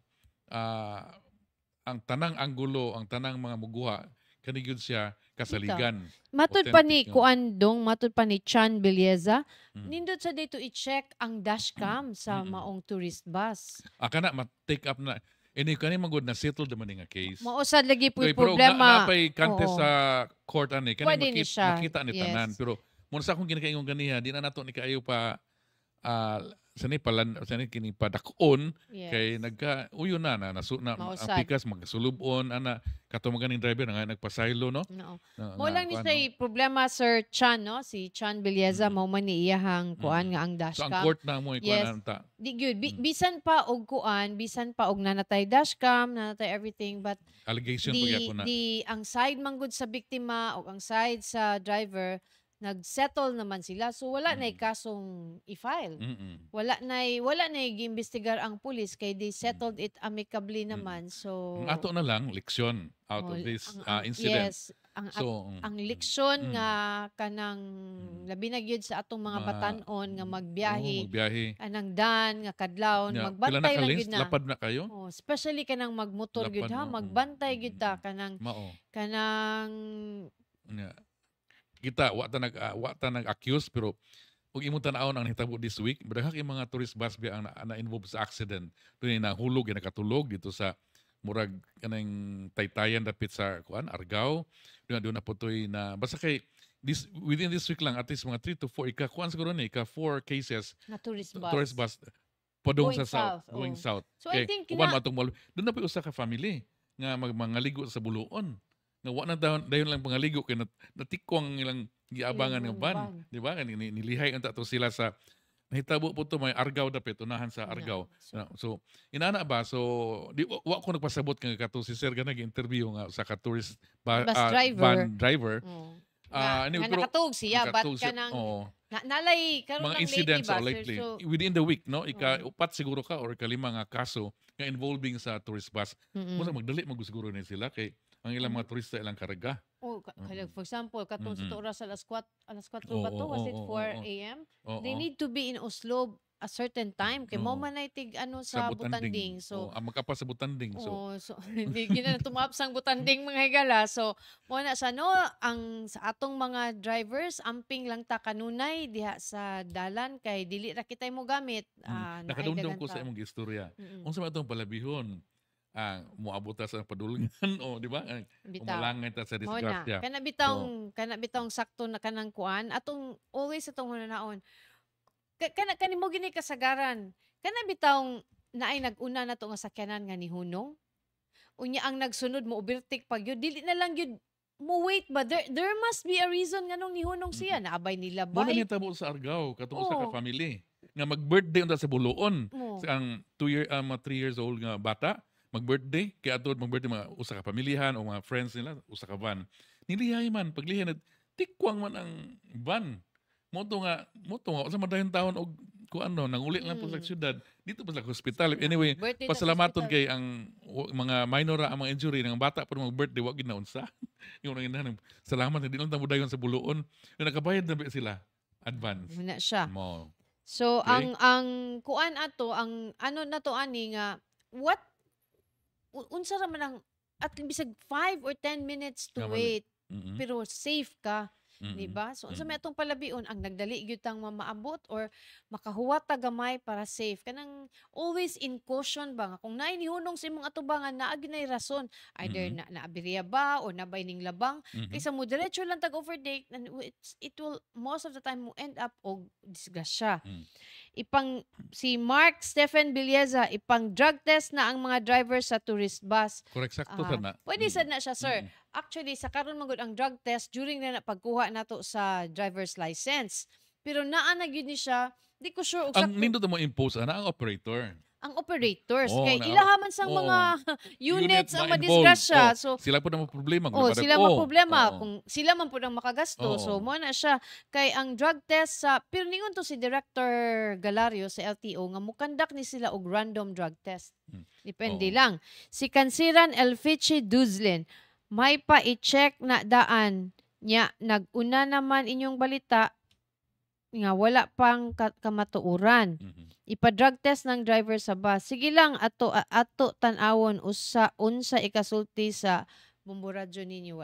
ang tanang anggulo, ang tanang mga muguha kani gyud siya kasaligan. Matud pa ni Kuandong, matud pa ni Chan Belieza, nindot sa dito i-check ang dashcam sa maong tourist bus. Kana ma-take up na. Ini kani magud na settle naman nga case. Mausad lagi po problema. Napay contest sa court ani kani makita ni tanan pero mo sa akong ginakaingon ganiha di na nato ni kaayo pa sani kini padakon Yes. kay uyo na ang Mausad. pikas magasulubon ana kato maganing driver na nga nagpasaylo no. No. Na- Mo lang ni kuan, say problema Sir Chan no, si Chan Bilyeza mao man ni iyahang kuan nga ang So ang dashcam. court na mo Yes. ikuan ta. Di gyud bisan pa og kuan, bisan pa og nanatay dashcam, nanatay everything but Allegation po gyapon na. ang side man gud sa biktima o ang side sa driver nag-settle naman sila so wala na kasong i-file. Mm-mm. Wala na giimbestigar ang pulis kay they settled it amicably naman. So Ang ato na lang leksyon out of this incident. Yes, ang So ang leksyon nga kanang labi na gyud sa atong mga batan-on nga magbiyahe magbiyahe. anang dan nga kadlawon Nya, magbantay lang kalis, gyud na. lapad na kayo. Oh, especially kanang magmotor gyud Lapad ha, na, magbantay gyud ta kanang Mao. kanang Kita wa ta nag-accuse pero ug imo tan-awon ang hitabo this week, badagha kay mga tourist bus biya ang na-involve sa accident. Dunay nahulog nga nakatulog dito sa murag kanang Taytayan dapit sa Argao. Doon na putoy na basta kay within this week lang at least mga 3 to 4 kuan siguro ni 4 cases na tourist bus. padung Going sa south, south, going oh. south. So I think uban matong doon na pa usa ka family nga mangaligo sa buluon. Nga wa na dayon lang pangaligo kay natikwang ilang giabangan nga ban, di ba? Nilihay ang tato sila sa nahitabo po to may Argao dapit unahan sa Argao. So inana ba so di wa ko nagpasabot kay kato si Sir nga nag-interview nga sa ka tourist Bus driver. van driver. Oh. Anyway, nga nakatug siya but nakatug siya, kanang oo. nalay karon mga ng incidents lately ba, likely sir? So, within the week no upat siguro ka or kalima nga kaso nga involving sa tourist bus mo magdali magsiguro ni sila kay ang ilang mga turista ilang karga. Oh, for example, katong sa oras alas 4 ba to? Was it 4 a.m.? They need to be in Oslo a certain time kay mo man ay tig ano sa Butanding. So ang magkapa sa Butanding. so hindi gina tumap sang Butanding mga higala. So mo na sa no ang sa atong mga drivers amping lang ta kanunay diha sa dalan kay dili ra kitay mo gamit. Nakadumdum ko sa imong istorya. Unsa man atong palabihon? Moabot ta sa padulungan o di ba? Umalangay ta sa disgrasya. Kana bitong sakto na kanang kuan atong always atong hunanaon. Kani mo gini kasagaran. Kana bitong naay naguna na to nga sakyanan nga ni Hunong. Unya ang nagsunod mo overtake pag yun dili na lang yun mo wait ba there must be a reason nganong ni Hunong siya naabay nila ba. Mo na nitabo sa Argao katong usa ka family nga mag-birthday unta sa Buluon. Ang 3 years old nga bata mag-birthday kay atod mag-birthday mga usa ka pamilyahan o mga friends nila usa ka van nilihay man paglihay tikwang man ang van moto nga sa madayon taon og kuano nangulit lang po sa syudad dito pa sa hospital anyway pasalamaton kay ang mga minor ang mga injury ng bata pa mag-birthday wa gid na unsa yung nang salamat hindi lang tamo dayon sa Buluon nakabayad na sila advance na siya mo. So ang kuan ato ang ano na to ani nga what unsa ra man ang at bisag 5 or 10 minutes to wait pero safe ka di ba so unsa may atong palabion ang nagdali gyud tang maabot or makahuwat ta gamay para safe kanang always in caution ba nga kung naay nihunong sa imong atubangan naa ginay rason either naabirya ba o nabay ning labang kaysa mo diretso lang tag overtake and it will most of the time mo end up og disgrasya. Ipang si Mark Stephen Bilyeza ipang drug test na ang mga drivers sa tourist bus. Correct sakto sana. Pwede sad na siya sir. Actually sa karon man gud ang drug test during na pagkuha nato sa driver's license. Pero naa na gyud ni siya, di ko sure ang nindot mo impose ang operator. Ang operators kay ilaha man sang mga units ang madisgrasya. So sila po na problema sila man problema kung sila man pud ang makagasto. So mo na siya kay ang drug test sa pero ningon to si Director Galario sa LTO nga mukandak ni sila og random drug test. Depende lang. Si Kansiran Elfichi Duzlin may pa i-check na daan nya naguna naman inyong balita nga wala pang kamatuoran. Ipa-drug test ng driver sa bus. Sige lang ato tan-awon unsa ikasulti sa Bumburadyo ninyo.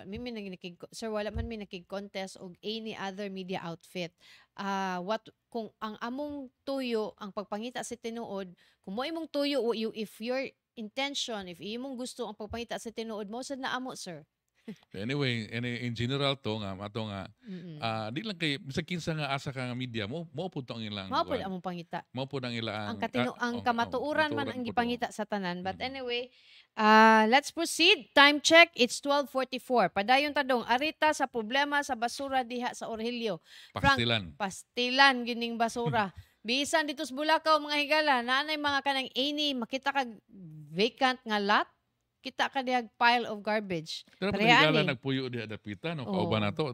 Sir wala man mi nakig-contest og any other media outfit. Kung ang among tuyo ang pagpangita sa tinuod, kung mo imong tuyo if your intention, if imong gusto ang pagpangita sa tinuod mo sad na amo sir. Anyway, in general to nga ato nga di lang kay sa kinsa nga asa ka nga media mo pud ang ilang Mao pud among pangita. Mao pud ang ilang Ang kamatuuran man ang pud, gipangita sa tanan. But anyway, let's proceed. Time check, it's 12:44. Padayon tadong arita sa problema sa basura diha sa Orhilio. Pastilan gining basura. Bisan dito sa Bulacau mga higala, naanay mga kanang any makita kag vacant nga lot, kita ka diag pile of garbage. Pero pag higala nagpuyo diha dapita no kauban nato.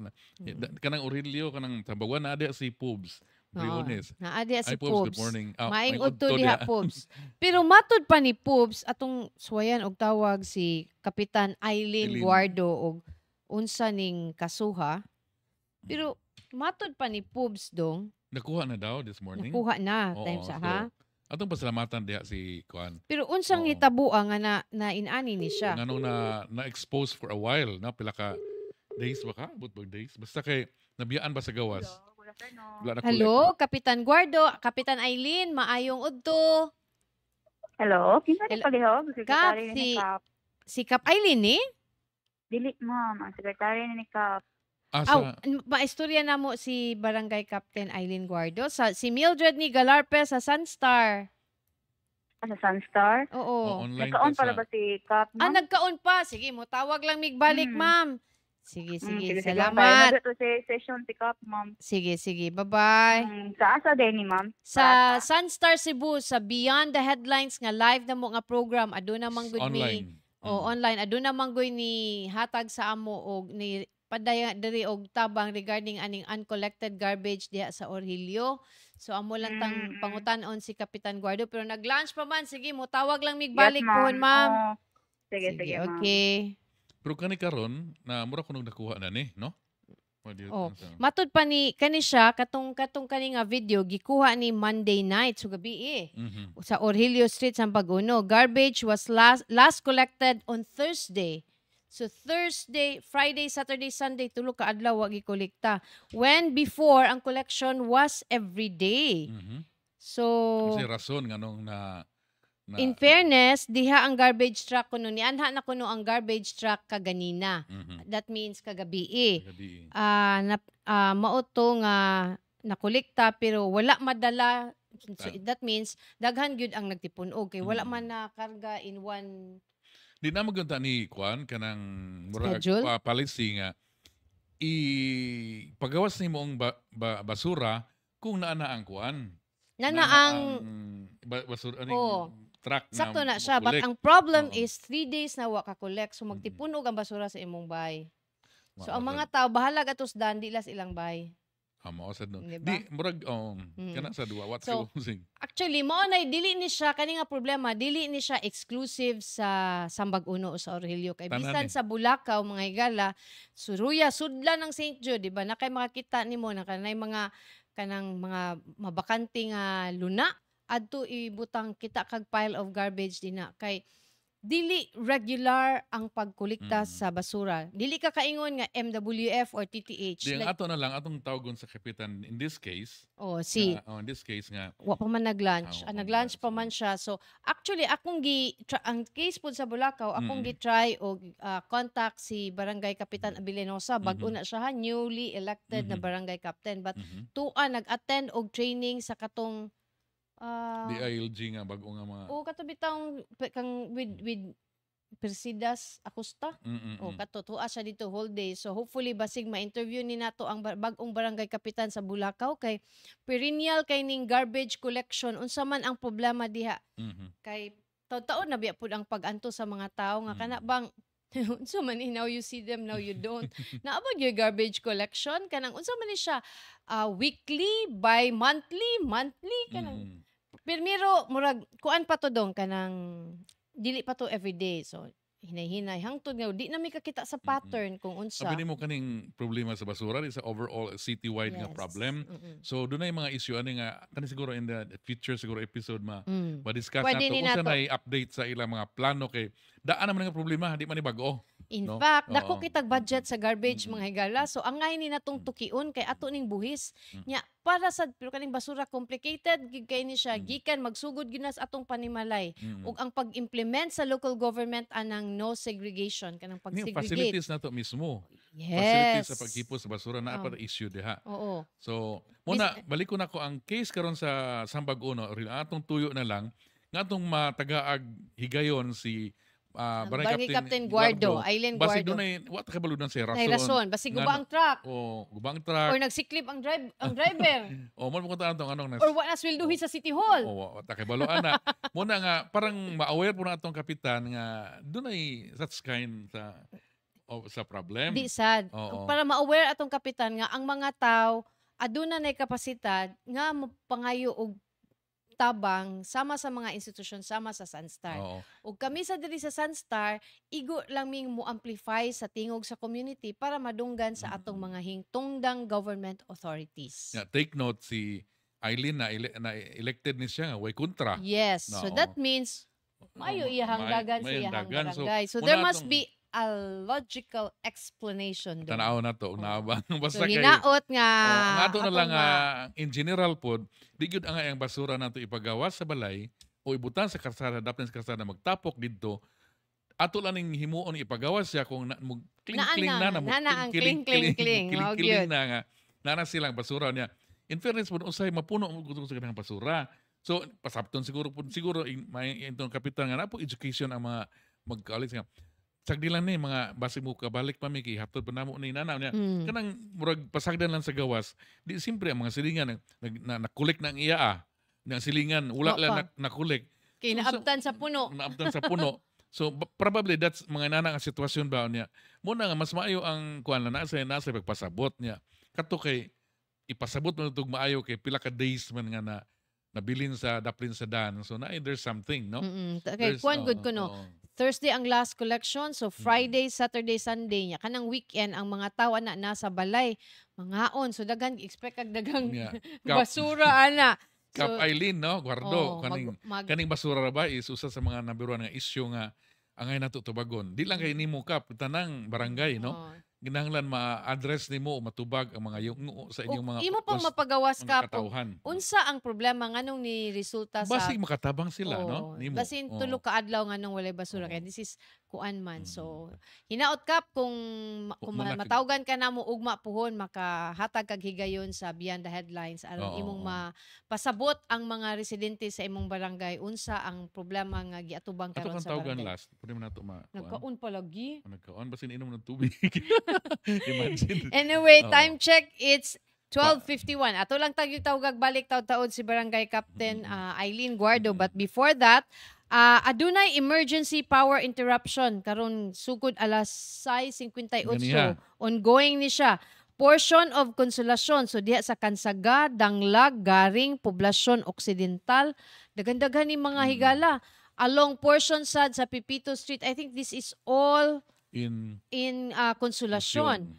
Kanang Aurelio kanang Tambaguan na diha si Pubs. Briones. Naadi si Pubs. Pubs. Good morning. Maing udto diha Pubs. Pero matud pa ni Pubs atong suwayan og tawag si Kapitan Eileen Guardo og unsa ning kasuha. Pero matud pa ni Pubs dong. Nakuha na daw this morning. Nakuha na time sa ha. Atong pasalamatan diha si Kuan. Pero unsang hitabo nga na inani ni siya. Nganong na expose for a while na pila ka days ba ka? But days. Basta kay nabiyaan ba sa gawas? Hello, Kapitan Guardo, Kapitan Eileen, maayong udto. Hello, kinsa ni palihog? Secretary ni Kap. Si Kap Eileen ni? Dili ma'am, ang secretary ni Kap. Maistorya na mo si Barangay Captain Eileen Guardo. Si Mildred ni Galarpe sa Sunstar. Sa Sunstar? Oo. Nagkaon pala ba si Kap, ma'am? Nagkaon pa. Sige, mo tawag lang migbalik, ma'am. Sige. Salamat. Nagkaon si session si Kap, ma'am. Sige. Bye-bye. Sa asa din ni ma'am? Sa Sunstar Cebu, sa Beyond the Headlines nga live na mo nga program. Aduna man gud online. Online. Aduna man gud ni hatag sa amo og ni padaya diri og tabang regarding aning uncollected garbage diha sa Orhilio. So amo lang tang pangutan-on si Kapitan Guardo pero nag-lunch pa man. Sige, mo tawag lang migbalik pohon, ma'am. Sige, ma'am. Okay. Pero kani karon na mura kuno nakuha na ni, no? Matud pa ni kani siya katong kani nga video gikuha ni Monday night so gabi sa Orhilio Street sa Paguno. Garbage was last collected on Thursday. So Thursday, Friday, Saturday, Sunday, tulo ka adlaw wa gikolekta. When before ang collection was every day. So kasi rason nganong na in fairness, diha ang garbage truck kuno ni anha na kuno ang garbage truck kaganina. That means kagabi. Mauto nga nakolekta pero wala madala. So that means daghan gyud ang nagtipon okay wala man na karga in one. Di na magunta ni Kwan kanang murag policy nga pagawas ni moong basura kung naa ang Kwan. Ang basura truck na. Sakto na siya but ang problem is 3 days na wa ka collect so magtipunog ang basura sa imong bay. So ang mga tao bahala gatos dan di las ilang bay. Maosad no. Di murag kana sa duwa what's using. Actually mo na dili ni siya kani nga problema dili ni siya exclusive sa Sambag-Uno o sa Orhilio kay bisan sa Bulacau mga higala suruya sudlan ng St. Jude di ba na kay makakita nimo na kanay mga kanang mga mabakante nga luna adto ibutang kita kag pile of garbage dinha kay dili regular ang pagkolekta sa basura. Dili ka kaingon nga MWF or TTH. Di ang ato na lang atong tawgon sa kapitan in this case. In this case nga wa pa man nag-lunch. Nag-lunch pa man siya. So actually akong ang case pud sa Bulacau, akong gi-try og contact si Barangay Kapitan Abilinosa. Bag-o na siya newly elected na barangay captain but tuwa nag-attend og training sa katong DILG nga bago nga mga kato bitang kang with Persidas Acosta katutua siya dito whole day so hopefully basig ma-interview ni nato ang bag-ong barangay kapitan sa Bulacau kay perennial kay ning garbage collection unsa man ang problema diha kay taon na biya pud ang pag-anto sa mga tao nga kana bang unsa man now you see them now you don't naabot yung garbage collection kanang unsa man ni siya weekly by monthly kanang Primero, murag, kuan pa to dong kanang, dili pa to everyday. So, hinay-hinay. Hangtod nga, di na may kakita sa pattern kung unsa. Sabi mo kaning problema sa basura, is a overall citywide nga problem. So, doon na yung mga issue, ano nga, kani siguro in the future siguro episode ma-discuss Pwede nato. ni Kung nato. siya na update sa ilang mga plano kay, daan naman nga problema, di man ibago. In no? fact, Oo. dako kitag budget sa garbage mga higala. So angay ni natong tukion kay ato ning buhis. Nya para sa pero kaning basura complicated gid kay ni siya gikan magsugod ginas atong panimalay. Ug ang pag-implement sa local government anang no segregation kanang Yung pag-segregate. facilities na to mismo. Facilities sa Yes. paghipo sa basura na pa issue diha. Oo. So, muna balik ko na ko ang case karon sa Sambag Uno, atong tuyo na lang nga atong matagaag higayon si Barangay Captain Guardo, Island Basig Guardo. doon ay what kabaludan siya Nay rason, basi guba ang truck gubang truck. or nagsiklip ang driver Mo mo ta atong anong or wala swelduhin sa City Hall. ta kabalo ana. Muna nga parang ma-aware po na atong kapitan nga doon ay such kind sa problem. Di sad. Oo. Para ma-aware atong kapitan nga ang mga tao aduna nay kapasidad nga mapangayo og tabang sama sa mga institusyon sama sa Sunstar. Oo. Ug kami sa diri sa Sunstar, igo lang ming mo amplify sa tingog sa community para madunggan sa atong mga hingtungdang government authorities. Yeah, take note si Eileen na elected ni siya nga way kontra. Yes. So Oo. that means mayo iyahang dagan sa may iyahang dagan. So, barangay. So muna there must atong- be a logical explanation doon. Tanaw na to unabang basta So kay hinaot nga ang ato na atong lang in general pod di gyud ang ang basura nato ipagawas sa balay o ibutan sa kalsada dapat sa kalsada magtapok didto ato lang ning himuon ipagawas siya kung kling-kling na ang kling-kling-kling. Mao gyud. na nga nana silang basura niya. In fairness po usay mapuno mo sa kanang basura. So pasabton siguro may intong kapitan nga napo education ang mga mag-college nga sagdi lang ni mga basi mo kabalik pa mi kay hatod pa namo ni nana niya kanang murag pasagdan lang sa gawas di simpre ang mga silingan nakulik na ang iya ng silingan wala lang nakulik Kay naabtan sa puno. naabtan sa puno so probably that's mga nana nga sitwasyon ba niya muna nga mas maayo ang kuan na nasa pagpasabot niya kato kay ipasabot mo tug maayo kay pila ka days man nga nabilin sa daplin sa dan so there's something no. Okay, kuan good ko no. Thursday ang last collection, so Friday, Saturday, Sunday niya. Kanang weekend, ang mga tao na nasa balay, mangaon. So dagan, expect kag dagang basura, ana. Kap So, Eileen, no? Guardo, mag- kaning basura ra ba is usa sa mga nabiruan nga issue nga angay nato tubagon. Di lang kay nimo kap tanang barangay, no? Ginahanglan ma-address nimo o matubag ang mga yung sa inyong mga imo pang mapagawas ka po. katauhan. Unsa ang problema nganong ni resulta sa Basig makatabang sila, no? Nimo. Basin Oo. tulo ka adlaw nganong walay basura kay this is kuan man. So hinaot kap kung Mga matawgan ka namo ugma puhon makahatag kag higayon sa Beyond the Headlines aron Oo, imong oo. pasabot ang mga residente sa imong barangay unsa ang problema nga giatubang Ato karon kang sa tawagan barangay. last. Pwede mo na ito Nagkaon pa lagi. Nagkaon. Basin inom ng tubig. Imagine. Anyway, Oo. time check, it's 12:51. Ato lang tawag balik taud-taod si Barangay Captain Eileen Guardo. But before that, adunay emergency power interruption karon sugod alas 6:58. Ganiha. Ongoing ni siya. Portion of Consolacion, so diha sa Kansaga, Danglag, Garing, Poblasyon Occidental, daghan-daghan ni mga higala. Along portion sad sa Pipito Street, I think this is all In Consolacion.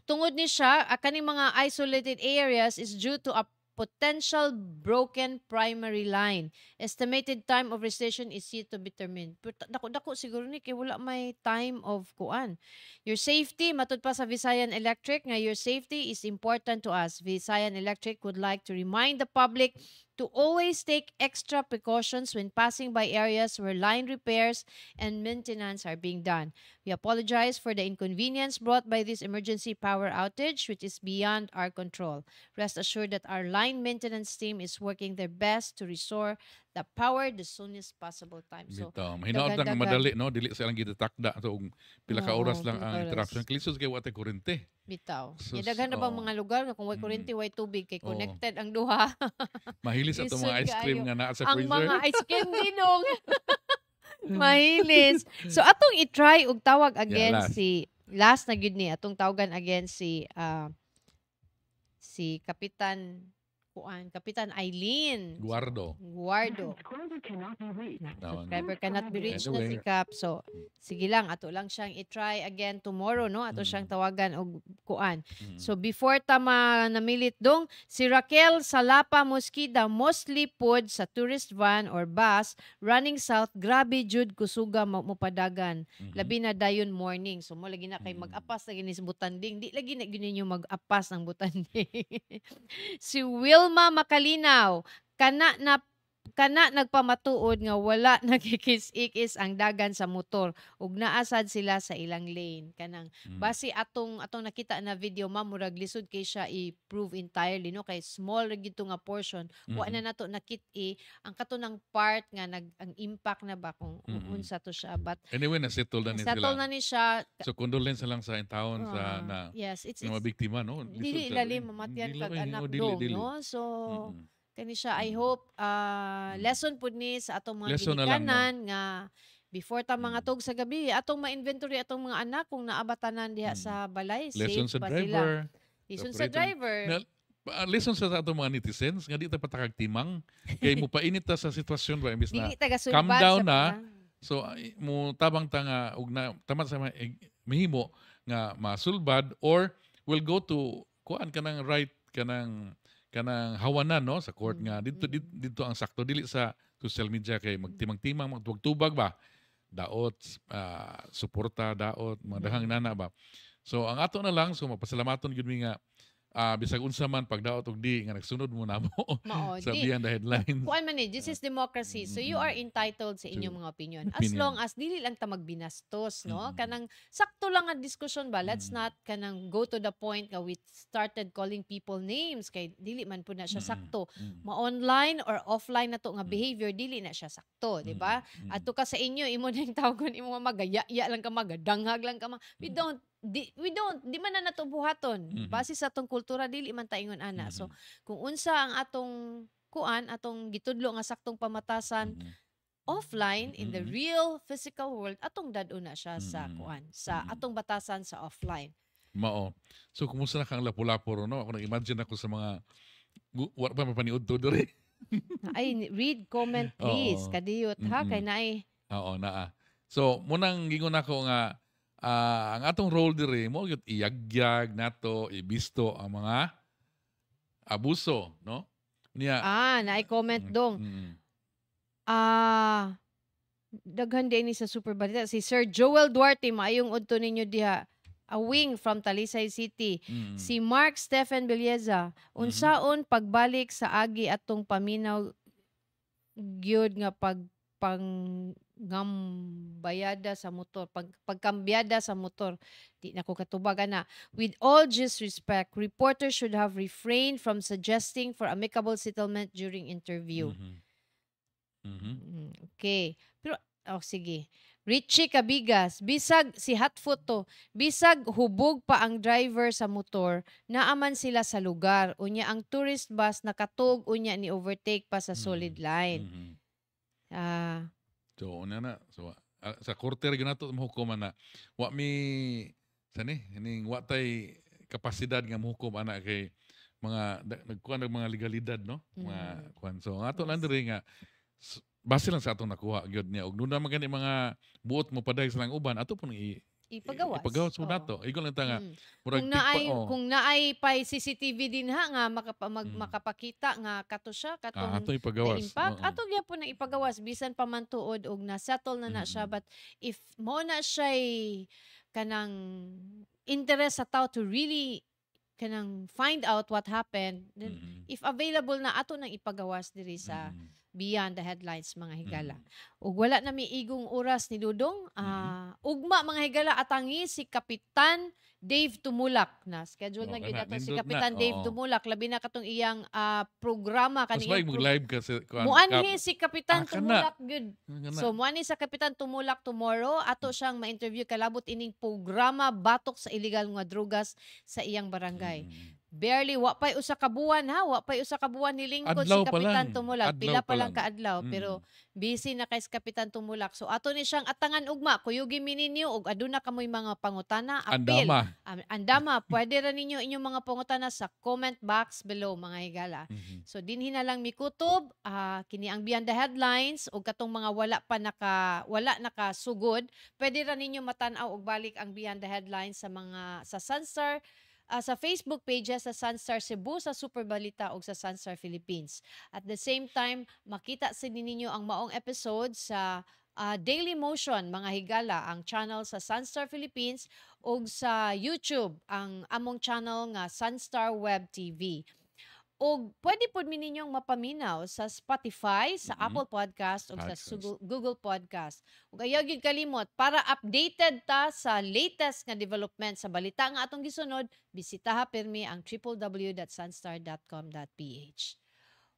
Tungod ni siya, kaning mga isolated areas is due to a potential broken primary line. Estimated time of restoration is yet to be determined. Pero dako siguro ni kay wala may time of kuan. Your safety, matud pa sa Visayan Electric nga your safety is important to us. Visayan Electric would like to remind the public to always take extra precautions when passing by areas where line repairs and maintenance are being done. We apologize for the inconvenience brought by this emergency power outage, which is beyond our control. Rest assured that our line maintenance team is working their best to restore the power the soonest possible time. So, bitaw. Mahinaot lang dagan-dagan. madali, no? Dili silang gidetakda. So, pila ka Oo, oras lang pila ang ka oras. interruption. Klisos kay wate kurente. bitaw. Sus, Daghan na bang oo. mga lugar nga kung way kuryente, way tubig, kay Oo. connected ang duha. Mahilis ato mga Lisod ice cream kaayo. nga naa sa Ang freezer. mga ice cream dinong. Mahilis. So atong i-try og tawag again last. last na gyud ni atong tawagan again si Kapitan kuan Kapitan Eileen Guardo. subscriber cannot be reached na si Anyway. Kap. So sige lang, ato lang siyang i-try again tomorrow, no? Ato siyang tawagan og kuan. So before ta namilit dong, si Raquel Salapa Mosquida mostly pod sa tourist van or bus running south, grabe jud kusuga mopadagan. Labi na dayon morning. So mo lagi na kay mag-apas lagi ni sa Butanding. Di lagi na gyud ninyo mag-apas ng Butanding. Si Wilma Makalinaw, kana nagpamatuod nga wala nakikis-ikis ang dagan sa motor ug naasad sila sa ilang lane kanang base atong nakita na video ma'am murag lisod kay siya i-prove entirely no kay small ra gito nga portion wa na nato nakit-i ang katunang part nga ang impact na ba kung unsa to siya but Anyway, nasettle na ni settle sila. na ni siya. So condolence na lang sa intawon sa na Yes, it's mga biktima, no? dili ilalim mamatyan kag anak dong no so kani siya I hope lesson pud ni sa atong mga Lesson na lang, ginikanan nga before ta mga tug sa gabi atong ma-inventory atong mga anak kung naabatanan diha sa balay lesson safe sa ba driver. sila lesson sa Operator. driver Lesson sa atong mga netizens nga di ta patakag timang kay mo painit ta sa sitwasyon ba imbis na dili taga calm down na. sa So mo tabang ta nga ug na tama sa mahimo nga masulbad or will go to kuan kanang right kanang hawanan no sa court nga dito ang sakto dili sa social media kay magtimang-timang magtubag ba daot suporta daot mga daghang nana ba. So ang ato na lang so mapasalamaton gyud mi nga bisag unsa man pagdaot og di nga nagsunod mo namo Mao, sa di- beyond the headlines. Kuan man this is democracy. So you are entitled sa inyong mga opinion. As Opinion. long as dili lang ta magbinastos, no? Kanang sakto lang ang diskusyon ba. Let's not kanang go to the point nga we started calling people names kay dili man pud na siya sakto. Ma-online or offline na to nga behavior dili na siya sakto, di ba? Adto ka sa inyo imo nang tawgon imo magaya-ya lang ka magadanghag lang ka di man na nato buhaton. Base sa atong kultura dili man ta ingon ana. So kung unsa ang atong atong gitudlo nga saktong pamatasan offline in the real physical world atong dad-o na siya sa sa atong batasan sa offline. Mao. So kumusta na kang lapu-lapu no? Ako nag-imagine ako sa mga wa pa mapaniud to diri. Ay read comment please Oo. kadiyot ha kay naay Oo, naa. So munang gingon ako nga ang atong role diri mo gyud iyagyag nato ibisto ang mga abuso, no? Niya. naay comment dong. Daghan din ni sa Super Balita si Sir Joel Duarte maayong udto ninyo diha. A wing from Talisay City. Si Mark Stephen Belleza, unsaon pagbalik sa agi atong paminaw gyud nga paggambayada sa motor, pagkambyada sa motor. Di na ko katubagan na. With all due respect, reporters should have refrained from suggesting for amicable settlement during interview. Okay. Pero, sige. Richie Cabigas, bisag si Hotfoot to, bisag hubog pa ang driver sa motor, naaman sila sa lugar. Unya ang tourist bus nakatug, unya ni overtake pa sa solid line. So, una na. So, sa korte rin nato mahukuman na wa mi hining wa tay kapasidad nga mahukom ana kay mga nagkuan ng mga legalidad no mga kuan so ato lang diri nga base lang sa atong nakuha gyud niya ug nuna man gani mga buot mo paday sa lang uban ato pun ipagawas mo nato igon lang ta nga murag kung naay pay CCTV din ha nga makapakita nga kato siya katong ato ipagawas impact ato gyapon na ipagawas bisan pa man tuod og na settle na siya but if mo na siya kanang interest sa tao to really kanang find out what happened then if available na ato nang ipagawas diri sa beyond the headlines mga higala. Ug wala na mi igong oras ni Dudong. Ugma mga higala atangi si Kapitan Dave Tumulak na schedule na gyud ato si Kapitan Dave Tumulak labi na katong iyang programa kaniyang live ka sa muanhi si Kapitan Tumulak gyud. So muanhi sa Kapitan Tumulak tomorrow ato siyang ma-interview kalabot ining programa batok sa illegal nga drugas sa iyang barangay. barely wa pay usa ka buwan ha, wa pay usa ka buwan nilingkod Adlaw si pa Kapitan lang. Tumulak, Adlaw pila pa pa lang lang. kaadlaw pero busy na kay si Kapitan Tumulak. So ato ni siyang atangan ugma, kuyugi mi ninyo og aduna kamoy mga pangutana, apil. Andama. Andama, pwede ra ninyo inyong mga pangutana sa comment box below mga higala. So dinhi na lang mikutob, kini ang Beyond the Headlines og katong mga wala nakasugod, pwede ra ninyo matan-aw og balik ang Beyond the Headlines sa Sunstar, sa Facebook pages sa Sunstar Cebu, sa Super Balita o sa Sunstar Philippines. At the same time, makita sa ninyo ang maong episode sa Daily Motion, mga higala, ang channel sa Sunstar Philippines o sa YouTube, ang among channel nga Sunstar Web TV. O pwede po ninyong mapaminaw sa Spotify, sa Apple Podcast o sa Google Podcast. Ug ayaw gyud kalimot, para updated ta sa latest nga development sa balita nga atong gisunod, bisitaha pirmi ang www.sunstar.com.ph.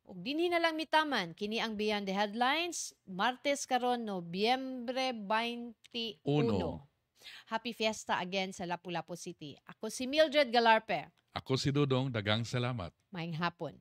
Ug dinhi na lang mitaman kini ang Beyond the Headlines, Martes karon Nobyembre 21. Happy Fiesta again sa Lapu-Lapu City. Ako si Mildred Galarpe. Ako si Dudong, dagang salamat. Maayong hapon.